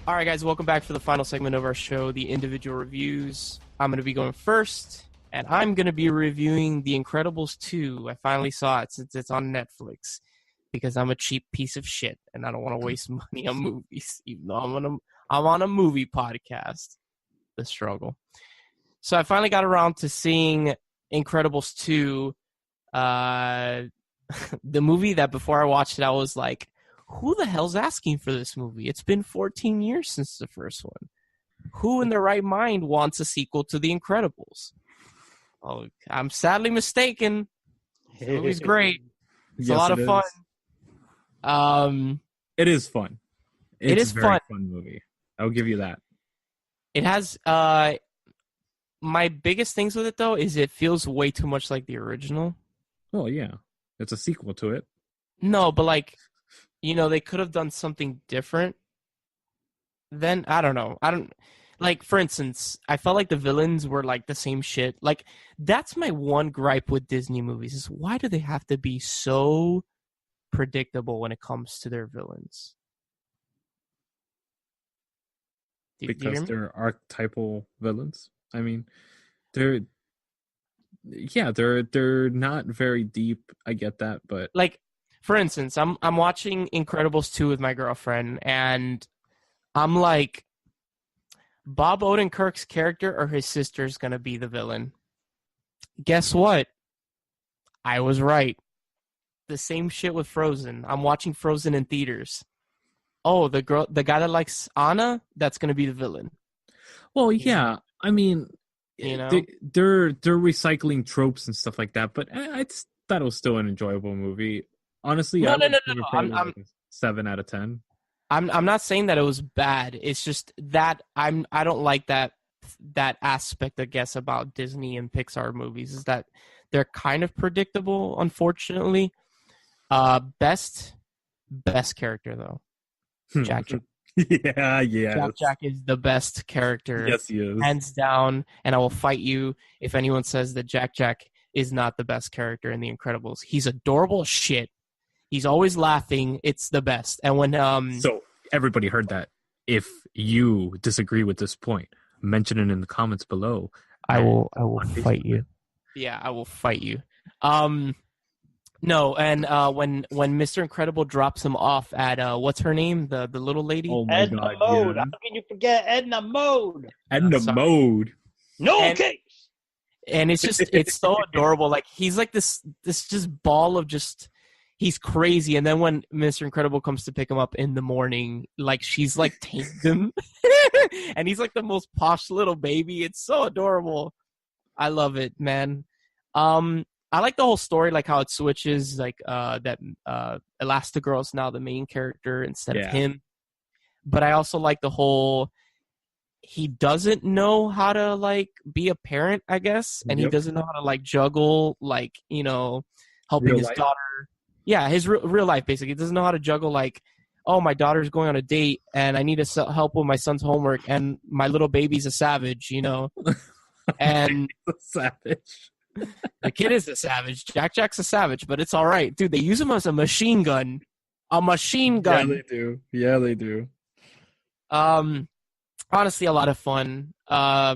All right, guys, welcome back for the final segment of our show, the individual reviews. I'm going to be going first, and I'm going to be reviewing The Incredibles 2. I finally saw it since it's on Netflix. because I'm a cheap piece of shit and I don't want to waste money on movies, even though I'm on a movie podcast. The struggle. So I finally got around to seeing Incredibles 2. The movie that before I watched it, I was like, who the hell's asking for this movie? It's been 14 years since the first one. Who in their right mind wants a sequel to The Incredibles? Oh, I'm sadly mistaken. The movie's great. It's a lot of fun. It is fun. It's is a very fun. fun movie. I'll give you that. It has my biggest things with it though is it feels way too much like the original. Oh yeah. It's a sequel to it. No, but like, they could have done something different. Then I don't know. Like, for instance, I felt like the villains were like the same shit. Like, that's my one gripe with Disney movies is why do they have to be so predictable when it comes to their villains? Because they're archetypal villains. I mean, they're not very deep. I get that, but like, for instance, I'm watching Incredibles 2 with my girlfriend, and I'm like, Bob Odenkirk's character or his sister's gonna be the villain. Guess what? I was right. The same shit with Frozen. I'm watching Frozen in theaters. Oh, the guy that likes Anna, that's gonna be the villain. Well, yeah. I mean, they're recycling tropes and stuff like that, but I thought it was still an enjoyable movie. Honestly, no. I'm like a 7 out of 10. I'm not saying that it was bad. It's just that I don't like that aspect, I guess, about Disney and Pixar movies is that they're kind of predictable, unfortunately. Best character though, Jack. Yeah. Jack is the best character. Yes, he is. Hands down, and I will fight you if anyone says that Jack is not the best character in The Incredibles. He's adorable as shit. He's always laughing. It's the best. And when So everybody heard that. If you disagree with this point, mention it in the comments below. I will fight you. Yeah, I will fight you. No, and when Mr. Incredible drops him off at what's her name? The little lady? Oh my Edna God, Mode. yeah. How can you forget Edna Mode? Edna Mode. No case. And it's so adorable. Like he's like this just ball of just he's crazy. And then when Mr. Incredible comes to pick him up in the morning, like she's like tamed him. And he's like the most posh little baby. It's so adorable. I love it, man. I like the whole story, like how it switches, like that Elastigirl's now the main character instead of him. But I also like the whole he doesn't know how to like be a parent, I guess, and he doesn't know how to like juggle, like helping Real his life. daughter. Yeah, his real life basically. He doesn't know how to juggle like, oh, my daughter's going on a date and I need to help with my son's homework, and my little baby's a savage, and a savage. The kid is a savage. Jack's a savage, but it's all right, dude. They use him as a machine gun. A machine gun. Yeah, they do. Honestly, a lot of fun. I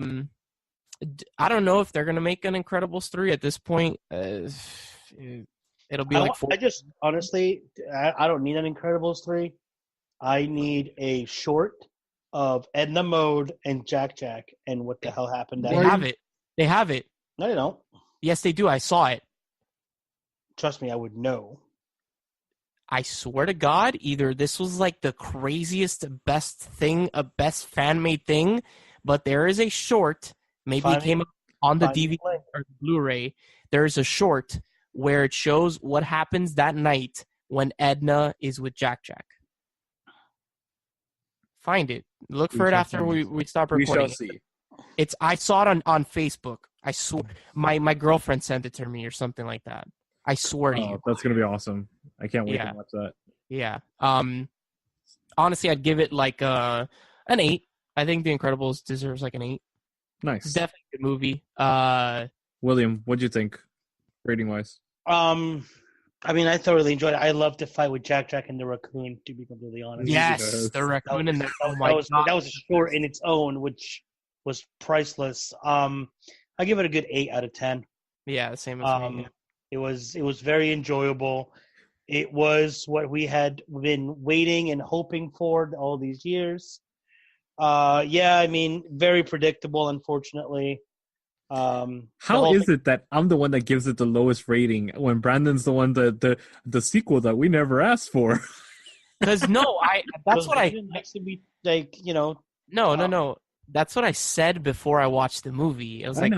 don't know if they're gonna make an Incredibles 3 at this point. It'll be like 4. I just honestly, I don't need an Incredibles 3. I need a short of Edna Mode and Jack and what the hell happened. They have it. They have it. No, they don't. Yes, they do. I saw it. Trust me, I would know. I swear to God, either this was like the craziest, best thing, a best fan-made thing, but there is a short, maybe it came up on the DVD or Blu-ray, there is a short where it shows what happens that night when Edna is with Jack. Find it. Look for it after we stop recording. We shall see. I saw it on Facebook. I swear, my girlfriend sent it to me or something like that. I swear to you. That's gonna be awesome. I can't wait to watch that. Yeah. Honestly, I'd give it like an 8. I think The Incredibles deserves like an 8. Nice. It's definitely a good movie. William, what'd you think, rating wise? I mean, I thoroughly enjoyed it. I loved the fight with Jack and the raccoon, to be completely honest. Yes, the raccoon and that. Oh my God. That was a short in its own, which was priceless. I give it a good 8 out of 10. Yeah, same as me. It was very enjoyable. It was what we had been waiting and hoping for all these years. Yeah, I mean, very predictable, unfortunately. How is it that I'm the one that gives it the lowest rating when Brandon's the one the sequel that we never asked for? Because that's what I likes to be like, no. That's what I said before I watched the movie. It was like,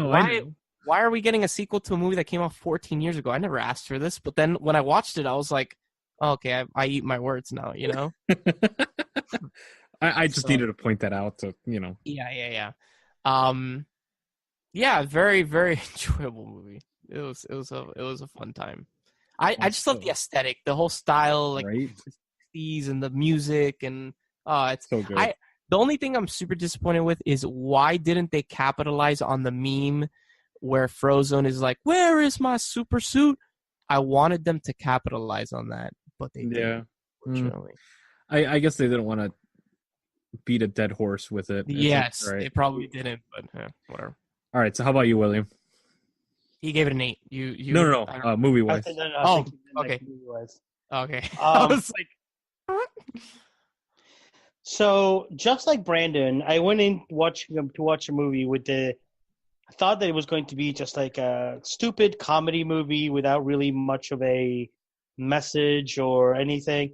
why are we getting a sequel to a movie that came out 14 years ago? I never asked for this. But then when I watched it, I was like, oh, okay, I eat my words now, you know? I just needed to point that out to, you know. Yeah. Yeah, very, very enjoyable movie. It was a fun time. I just love the aesthetic, the whole style, like right? the 60s and the music, and it's so good. The only thing I'm super disappointed with is why didn't they capitalize on the meme where Frozone is like, "Where is my super suit?" I wanted them to capitalize on that, but they didn't. Unfortunately, I guess they didn't want to beat a dead horse with it. Yes, they probably didn't, but whatever. All right, so how about you, William? He gave it an 8. You No, movie wise. Okay. Okay. I was like, so just like Brandon, I went in to watch a movie I thought that it was going to be just like a stupid comedy movie without really much of a message or anything.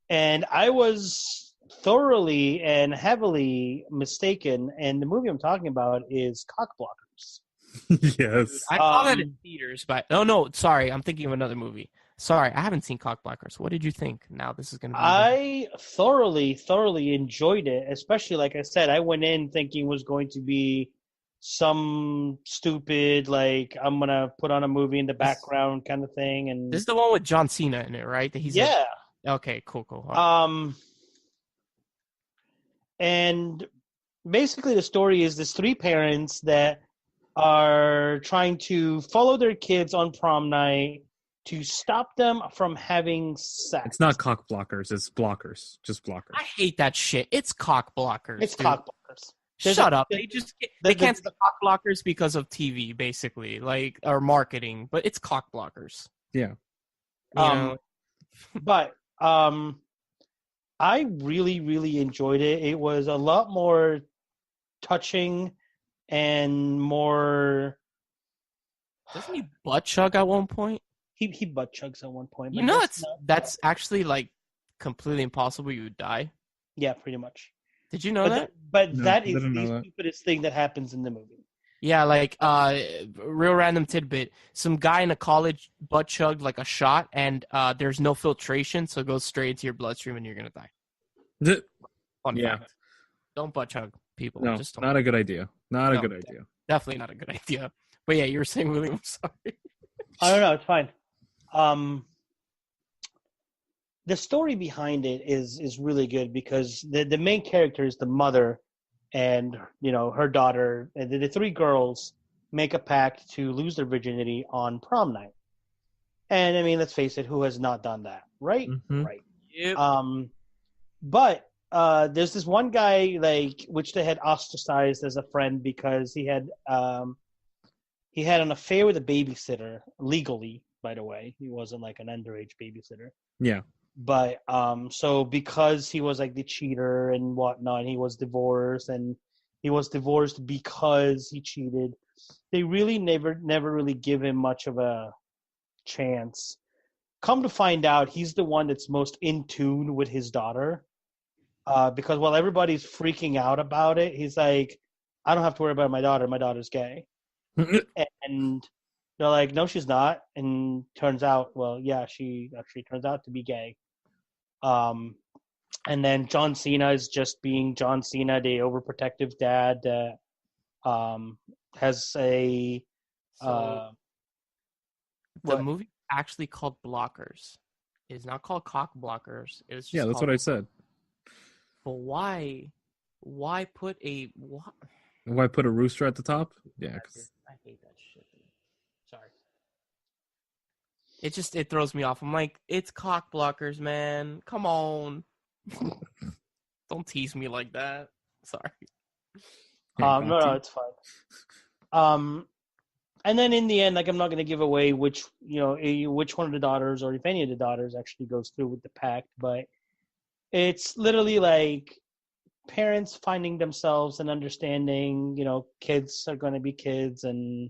And I was thoroughly and heavily mistaken. And the movie I'm talking about is Cockblockers. Yes. I saw that in theaters, but no, sorry. I'm thinking of another movie. Sorry, I haven't seen Cockblockers. What did you think? Now this is going to be... I thoroughly enjoyed it, especially, like I said, I went in thinking it was going to be some stupid, like, I'm going to put on a movie in the background kind of thing. And this is the one with John Cena in it, right? Yeah. Okay, cool. And basically the story is this 3 parents that are trying to follow their kids on prom night to stop them from having sex. It's not cock blockers, it's blockers. Just blockers. I hate that shit. It's cock blockers. It's cock blockers. Shut up. They can't say cock blockers because of TV, basically, like, or marketing, but it's cock blockers. Yeah. But I really enjoyed it. It was a lot more touching and more... Doesn't he butt chug at one point? He butt chugs at one point. You know, that's actually, like, completely impossible. You would die. Yeah, pretty much. Did you know that? That is the stupidest thing that happens in the movie. Yeah, like, real random tidbit. Some guy in a college butt chugged, like, a shot, and there's no filtration, so it goes straight into your bloodstream and you're going to die. Fun fact. Don't butt chug, people. No, just don't. Not a good idea. Not a good idea. Definitely not a good idea. But yeah, you were saying, William, I'm sorry. I don't know. It's fine. The story behind it is really good because the main character is the mother, and her daughter. The 3 girls make a pact to lose their virginity on prom night. And I mean, let's face it, who has not done that, right? Mm-hmm. Right. Yep. But there's this one guy, like, which they had ostracized as a friend because he had an affair with a babysitter, legally, by the way. He wasn't like an underage babysitter. Yeah. But so because he was like the cheater and whatnot, he was divorced, and he was divorced because he cheated. They really never really give him much of a chance. Come to find out, he's the one that's most in tune with his daughter. Because while everybody's freaking out about it, he's like, I don't have to worry about my daughter. My daughter's gay. And they're like, no, she's not. And turns out, well, yeah, she actually turns out to be gay. And then John Cena is just being John Cena, the overprotective dad that has a... the movie actually called Blockers. It's not called Cock Blockers. It was just that's what I said. But why put a... Why put a rooster at the top? Yeah, because... I hate that shit. Sorry. It throws me off. I'm like, it's Cock Blockers, man. Come on. Don't tease me like that. Sorry. No, it's fine. And then in the end, like I'm not going to give away which one of the daughters or if any of the daughters actually goes through with the pact, but it's literally like parents finding themselves and understanding, kids are going to be kids and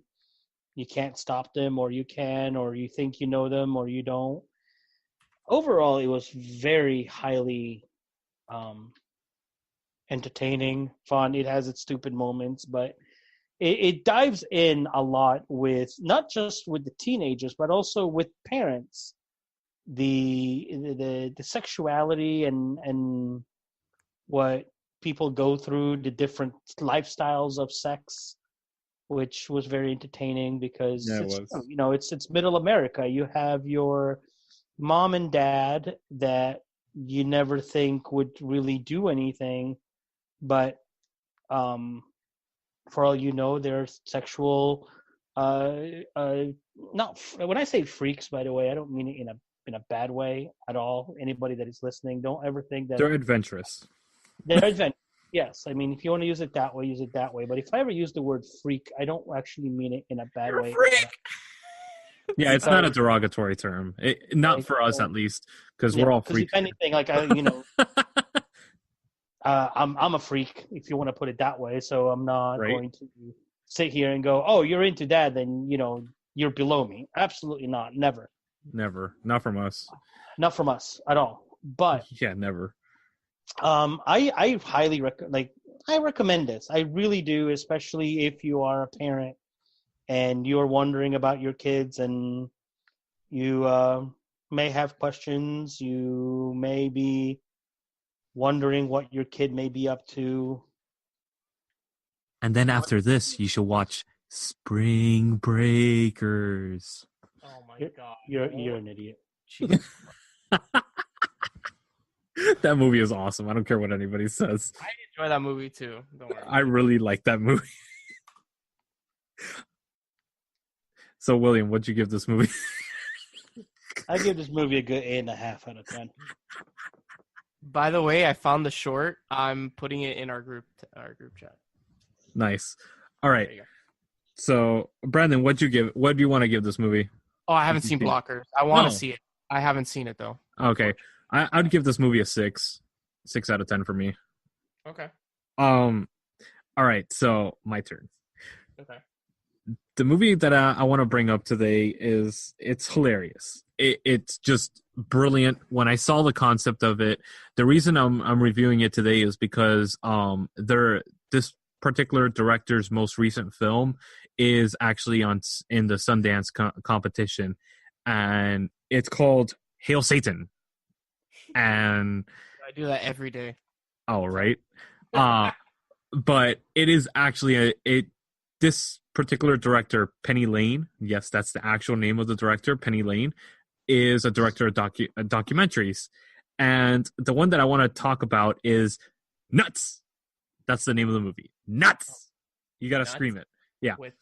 you can't stop them, or you can, or you think you know them or you don't. Overall, it was very highly entertaining, fun. It has its stupid moments, but it dives in a lot with not just with the teenagers, but also with parents. The sexuality and what people go through, the different lifestyles of sex, which was very entertaining because it's middle America. You have your mom and dad that you never think would really do anything, but for all you know, they're sexual. Not when I say freaks, by the way, I don't mean it in a bad way at all. Anybody that is listening, don't ever think that they're adventurous. They're adventurous. Yes, I mean if you want to use it that way, use it that way. But if I ever use the word freak, I don't actually mean it in a bad way. Freak. Yeah, it's not a derogatory term. Not for us, at least, because we're all freaks. If anything, like I'm a freak, if you want to put it that way. So I'm not going to sit here and go, "Oh, you're into that, then you're below me." Absolutely not. Never. Not from us. Not from us at all. But yeah, never. I highly I recommend this. I really do, especially if you are a parent and you're wondering about your kids and you may have questions. You may be wondering what your kid may be up to. And then after this, you should watch Spring Breakers. Oh my God. You're an idiot. That movie is awesome. I don't care what anybody says. I enjoy that movie too. Don't worry. I really like that movie. So, William, what'd you give this movie? I give this movie a good 8.5 out of 10. By the way, I found the short. I'm putting it in our group chat. Nice. All right. So, Brandon, what do you want to give this movie? Oh, I haven't seen Blockers. I want to see it. I haven't seen it though. Okay. I'd give this movie a 6 out of 10 for me. Okay. All right. So my turn. Okay. The movie that I want to bring up today it's hilarious. It's just brilliant. When I saw the concept of it, the reason I'm reviewing it today is because this particular director's most recent film is actually in the Sundance competition, and it's called Hail Satan. And I do that every day. Oh, right. But it is actually this particular director, Penny Lane. Yes, that's the actual name of the director. Penny Lane is a director of documentaries, and the one that I want to talk about is Nuts. That's the name of the movie. Nuts. You gotta scream it. Yeah. With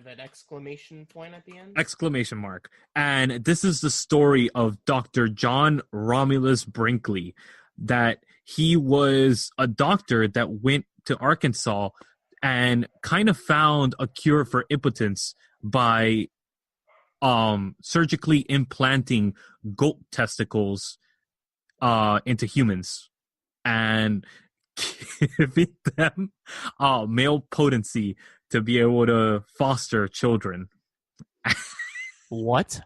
an exclamation point at the end? Exclamation mark. And this is the story of Dr. John Romulus Brinkley, that he was a doctor that went to Arkansas and kind of found a cure for impotence by surgically implanting goat testicles into humans and giving them male potency to be able to foster children. What?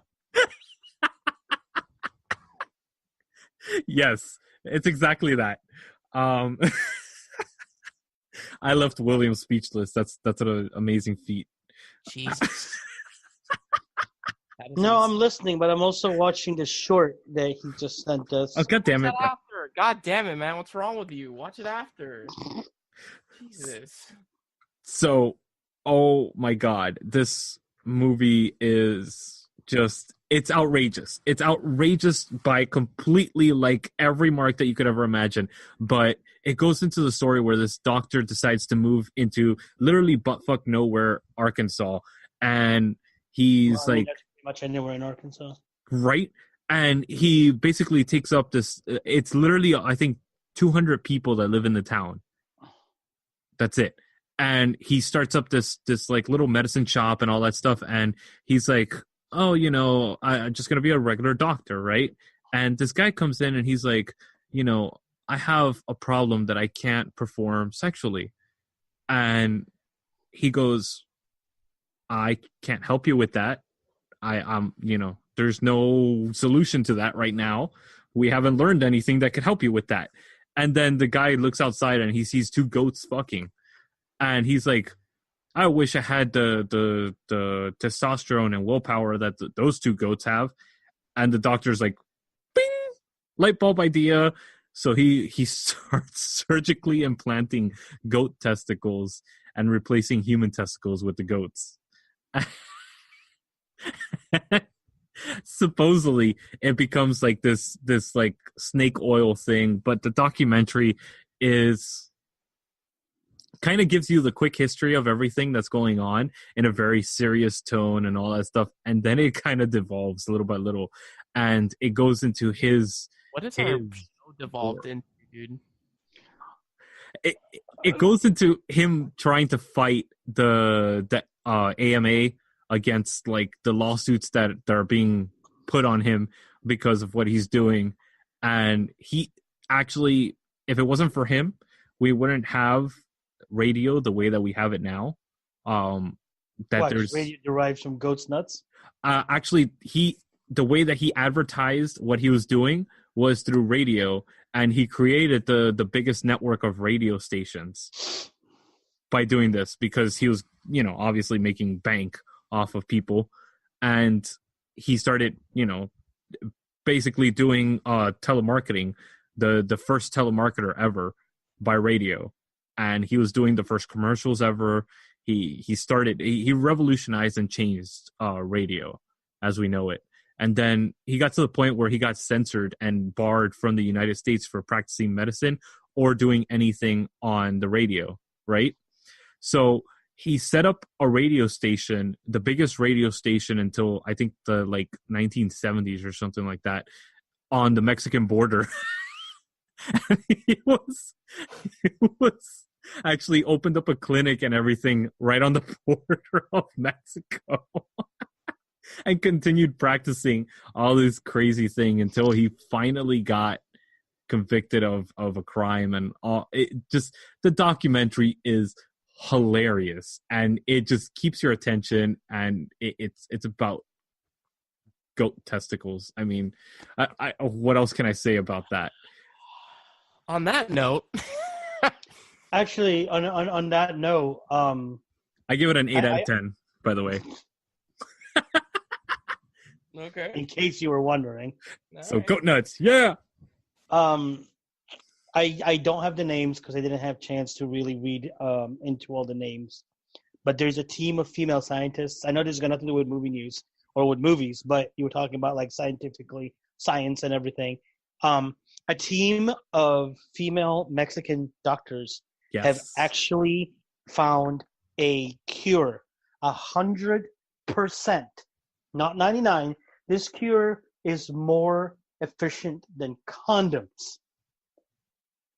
Yes, it's exactly that. I left William speechless. That's an amazing feat. Jesus. No, I'm listening, but I'm also watching the short that he just sent us. Oh, God damn it. God damn it, man. What's wrong with you? Watch it after. Jesus. So, oh my God, this movie is just, it's outrageous. It's outrageous by completely like every mark that you could ever imagine. But it goes into the story where this doctor decides to move into literally buttfuck nowhere, Arkansas. And he's that's pretty much anywhere in Arkansas. Right? And he basically takes up this, it's literally, I think, 200 people that live in the town. That's it. and he starts up this like little medicine shop and all that stuff, and he's like, oh, I'm just gonna be a regular doctor, right? And this guy comes in and he's like, I have a problem that I can't perform sexually. And he goes, I can't help you with that. There's no solution to that right now. We haven't learned anything that could help you with that. And then the guy looks outside and he sees two goats fucking. And he's like, I wish I had the testosterone and willpower that those two goats have. And the doctor's like, bing, light bulb idea. So he starts surgically implanting goat testicles and replacing human testicles with the goats. Supposedly it becomes like this like snake oil thing, but the documentary is kind of gives you the quick history of everything that's going on in a very serious tone and all that stuff, and then it kind of devolves little by little, and it goes into his what is our show devolved into, dude? It goes into him trying to fight the AMA against like the lawsuits that are being put on him because of what he's doing. And he actually, if it wasn't for him, we wouldn't have radio the way that we have it now. There's radio derives from goat's nuts. Actually, the way that he advertised what he was doing was through radio, and he created the biggest network of radio stations by doing this because he was, obviously making bank off of people. And he started, basically doing telemarketing, the first telemarketer ever by radio. And he was doing the first commercials ever. He revolutionized and changed radio as we know it. And then he got to the point where he got censored and barred from the United States for practicing medicine or doing anything on the radio, right? So he set up a radio station, the biggest radio station until I think the 1970s or something like that, on the Mexican border. he was actually opened up a clinic and everything right on the border of Mexico. And continued practicing all this crazy thing until he finally got convicted of a crime. And the documentary is hilarious, and it just keeps your attention, and it's about goat testicles. I mean, I what else can I say about that? On that note, actually, on that note, I give it an 8 out of 10. By the way. Okay. In case you were wondering. So right. Goat nuts, yeah. I don't have the names because I didn't have a chance to really read into all the names. But there's a team of female scientists. I know this has got nothing to do with movie news or with movies, but you were talking about science and everything. A team of female Mexican doctors have actually found a cure, 100%, not 99. This cure is more efficient than condoms.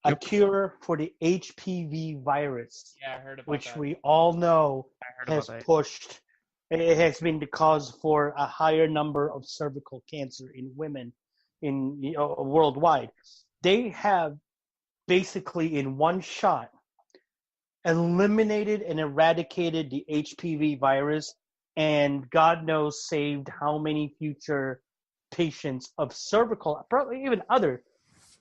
A cure for the HPV virus, I heard about which that. we all know has pushed. It has been the cause for a higher number of cervical cancer in women worldwide. They have basically in one shot eliminated and eradicated the HPV virus, and God knows saved how many future patients of cervical, probably even other,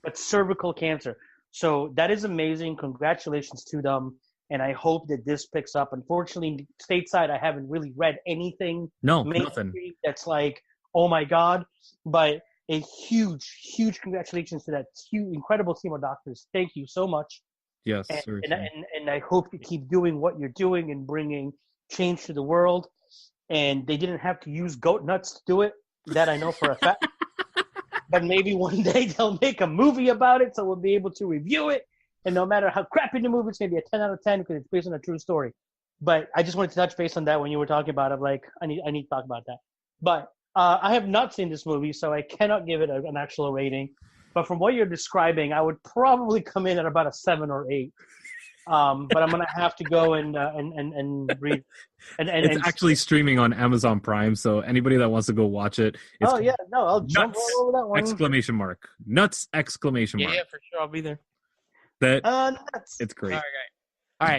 but cervical cancer. So that is amazing. Congratulations to them. And I hope that this picks up. Unfortunately, stateside, I haven't really read anything. Nothing. That's like, oh my God. But a huge, huge congratulations to that incredible team of doctors. Thank you so much. Yes. And I hope you keep doing what you're doing and bringing change to the world. And they didn't have to use goat nuts to do it. That I know for a fact. But maybe one day they'll make a movie about it, so we'll be able to review it. And no matter how crappy the movie, it's going to be a 10 out of 10 because it's based on a true story. But I just wanted to touch base on that when you were talking about it. Like, I need to talk about that. But I have not seen this movie, so I cannot give it an actual rating. But from what you're describing, I would probably come in at about a 7 or 8. But I'm gonna have to go and read. It's actually streaming on Amazon Prime, so anybody that wants to go watch it. I'll jump all over that one. Exclamation mark. Nuts! Exclamation mark. Yeah, for sure. I'll be there. Nuts. It's great. All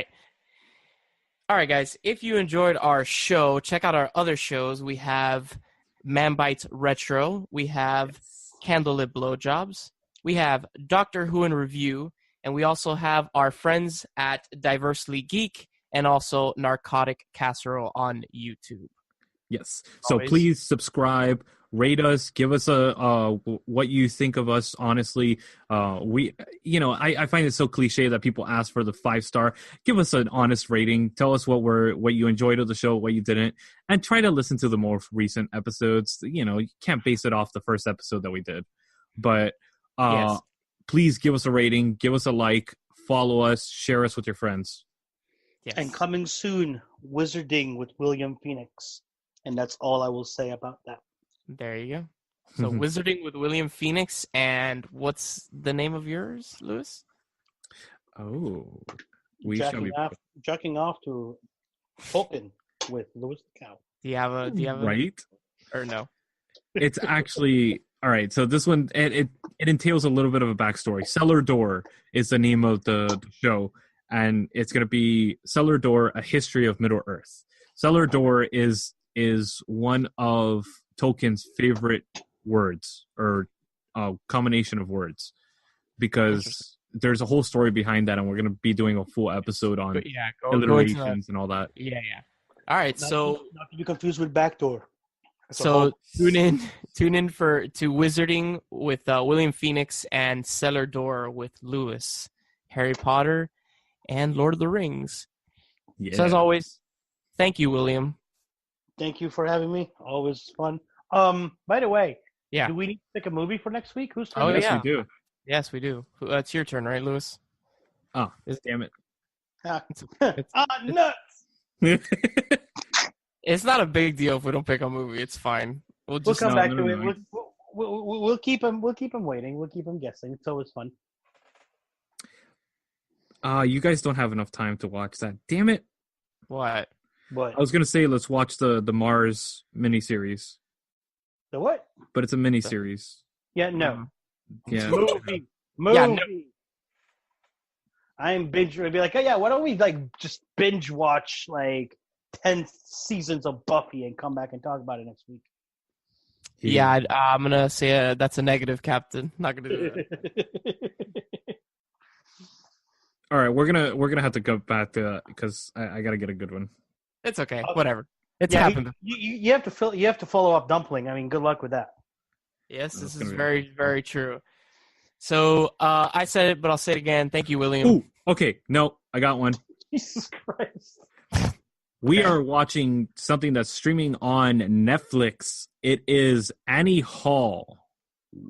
right, guys. If you enjoyed our show, check out our other shows. We have Man Bites Retro. We have Candlelit Blowjobs. We have Doctor Who in Review. And we also have our friends at Diversely Geek and also Narcotic Casserole on YouTube. Yes. So please subscribe, rate us, give us a what you think of us. Honestly, I find it so cliche that people ask for the 5-star. Give us an honest rating. Tell us what you enjoyed of the show, what you didn't, and try to listen to the more recent episodes. You can't base it off the first episode that we did, but yes. Please give us a rating, give us a like, follow us, share us with your friends. Yes. And coming soon, Wizarding with William Phoenix. And that's all I will say about that. There you go. So Wizarding with William Phoenix, and what's the name of yours, Lewis? Oh, jacking off to Open with Lewis the Cow. Do you have a right? Or no? It's actually all right. So this one it entails a little bit of a backstory. Cellar Door is the name of the show, and it's going to be Cellar Door: A History of Middle Earth. Cellar Door is one of Tolkien's favorite words, or combination of words, because there's a whole story behind that, and we're going to be doing a full episode on alliterations and all that. Yeah. All right, not to be confused with Backdoor. So tune in to Wizarding with William Phoenix and Cellar Door with Lewis, Harry Potter, and Lord of the Rings. Yeah. So as always, thank you, William. Thank you for having me. Always fun. By the way, yeah. Do we need to pick a movie for next week? Who's turn? Oh, yes, we do. Yes, we do. It's your turn, right, Lewis? Oh, damn it. Nuts! It's not a big deal if we don't pick a movie. It's fine. We'll come back to it. We'll keep him waiting. We'll keep him guessing. It's always fun. You guys don't have enough time to watch that. Damn it. What? I was gonna say let's watch the Mars miniseries. The what? But it's a miniseries. Yeah, no. Yeah. Movie. Yeah, no. I'm binge. I'd be like, oh yeah, why don't we just binge watch 10 seasons of Buffy and come back and talk about it next week? Yeah, I'm gonna say that's a negative, Captain. Not gonna do that. All right, we're gonna have to go back to that because I gotta get a good one. It's okay, whatever. It's happened. You have to follow up Dumplin. I mean, good luck with that. Yes, this is very, very true. So I said it, but I'll say it again. Thank you, William. Ooh, okay. No, I got one. Jesus Christ. We are watching something that's streaming on Netflix. It is Annie Hall.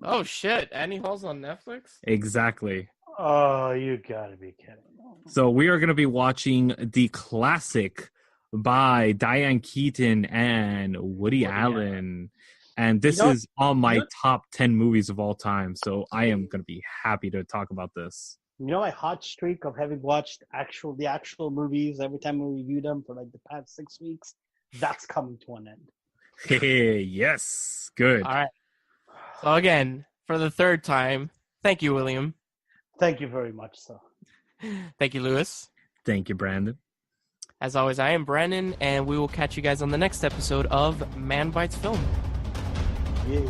Oh, shit. Annie Hall's on Netflix? Exactly. Oh, you gotta be kidding. So we are going to be watching the classic by Diane Keaton and Woody Allen. And this is on my top 10 movies of all time. So I am going to be happy to talk about this. You know, my hot streak of having watched the actual movies every time we review them for the past 6 weeks, that's coming to an end. Hey, yes. Good. All right. So again, for the third time, thank you, William. Thank you very much, sir. Thank you, Lewis. Thank you, Brandon. As always, I am Brandon, and we will catch you guys on the next episode of Man Bites Film. Yeah.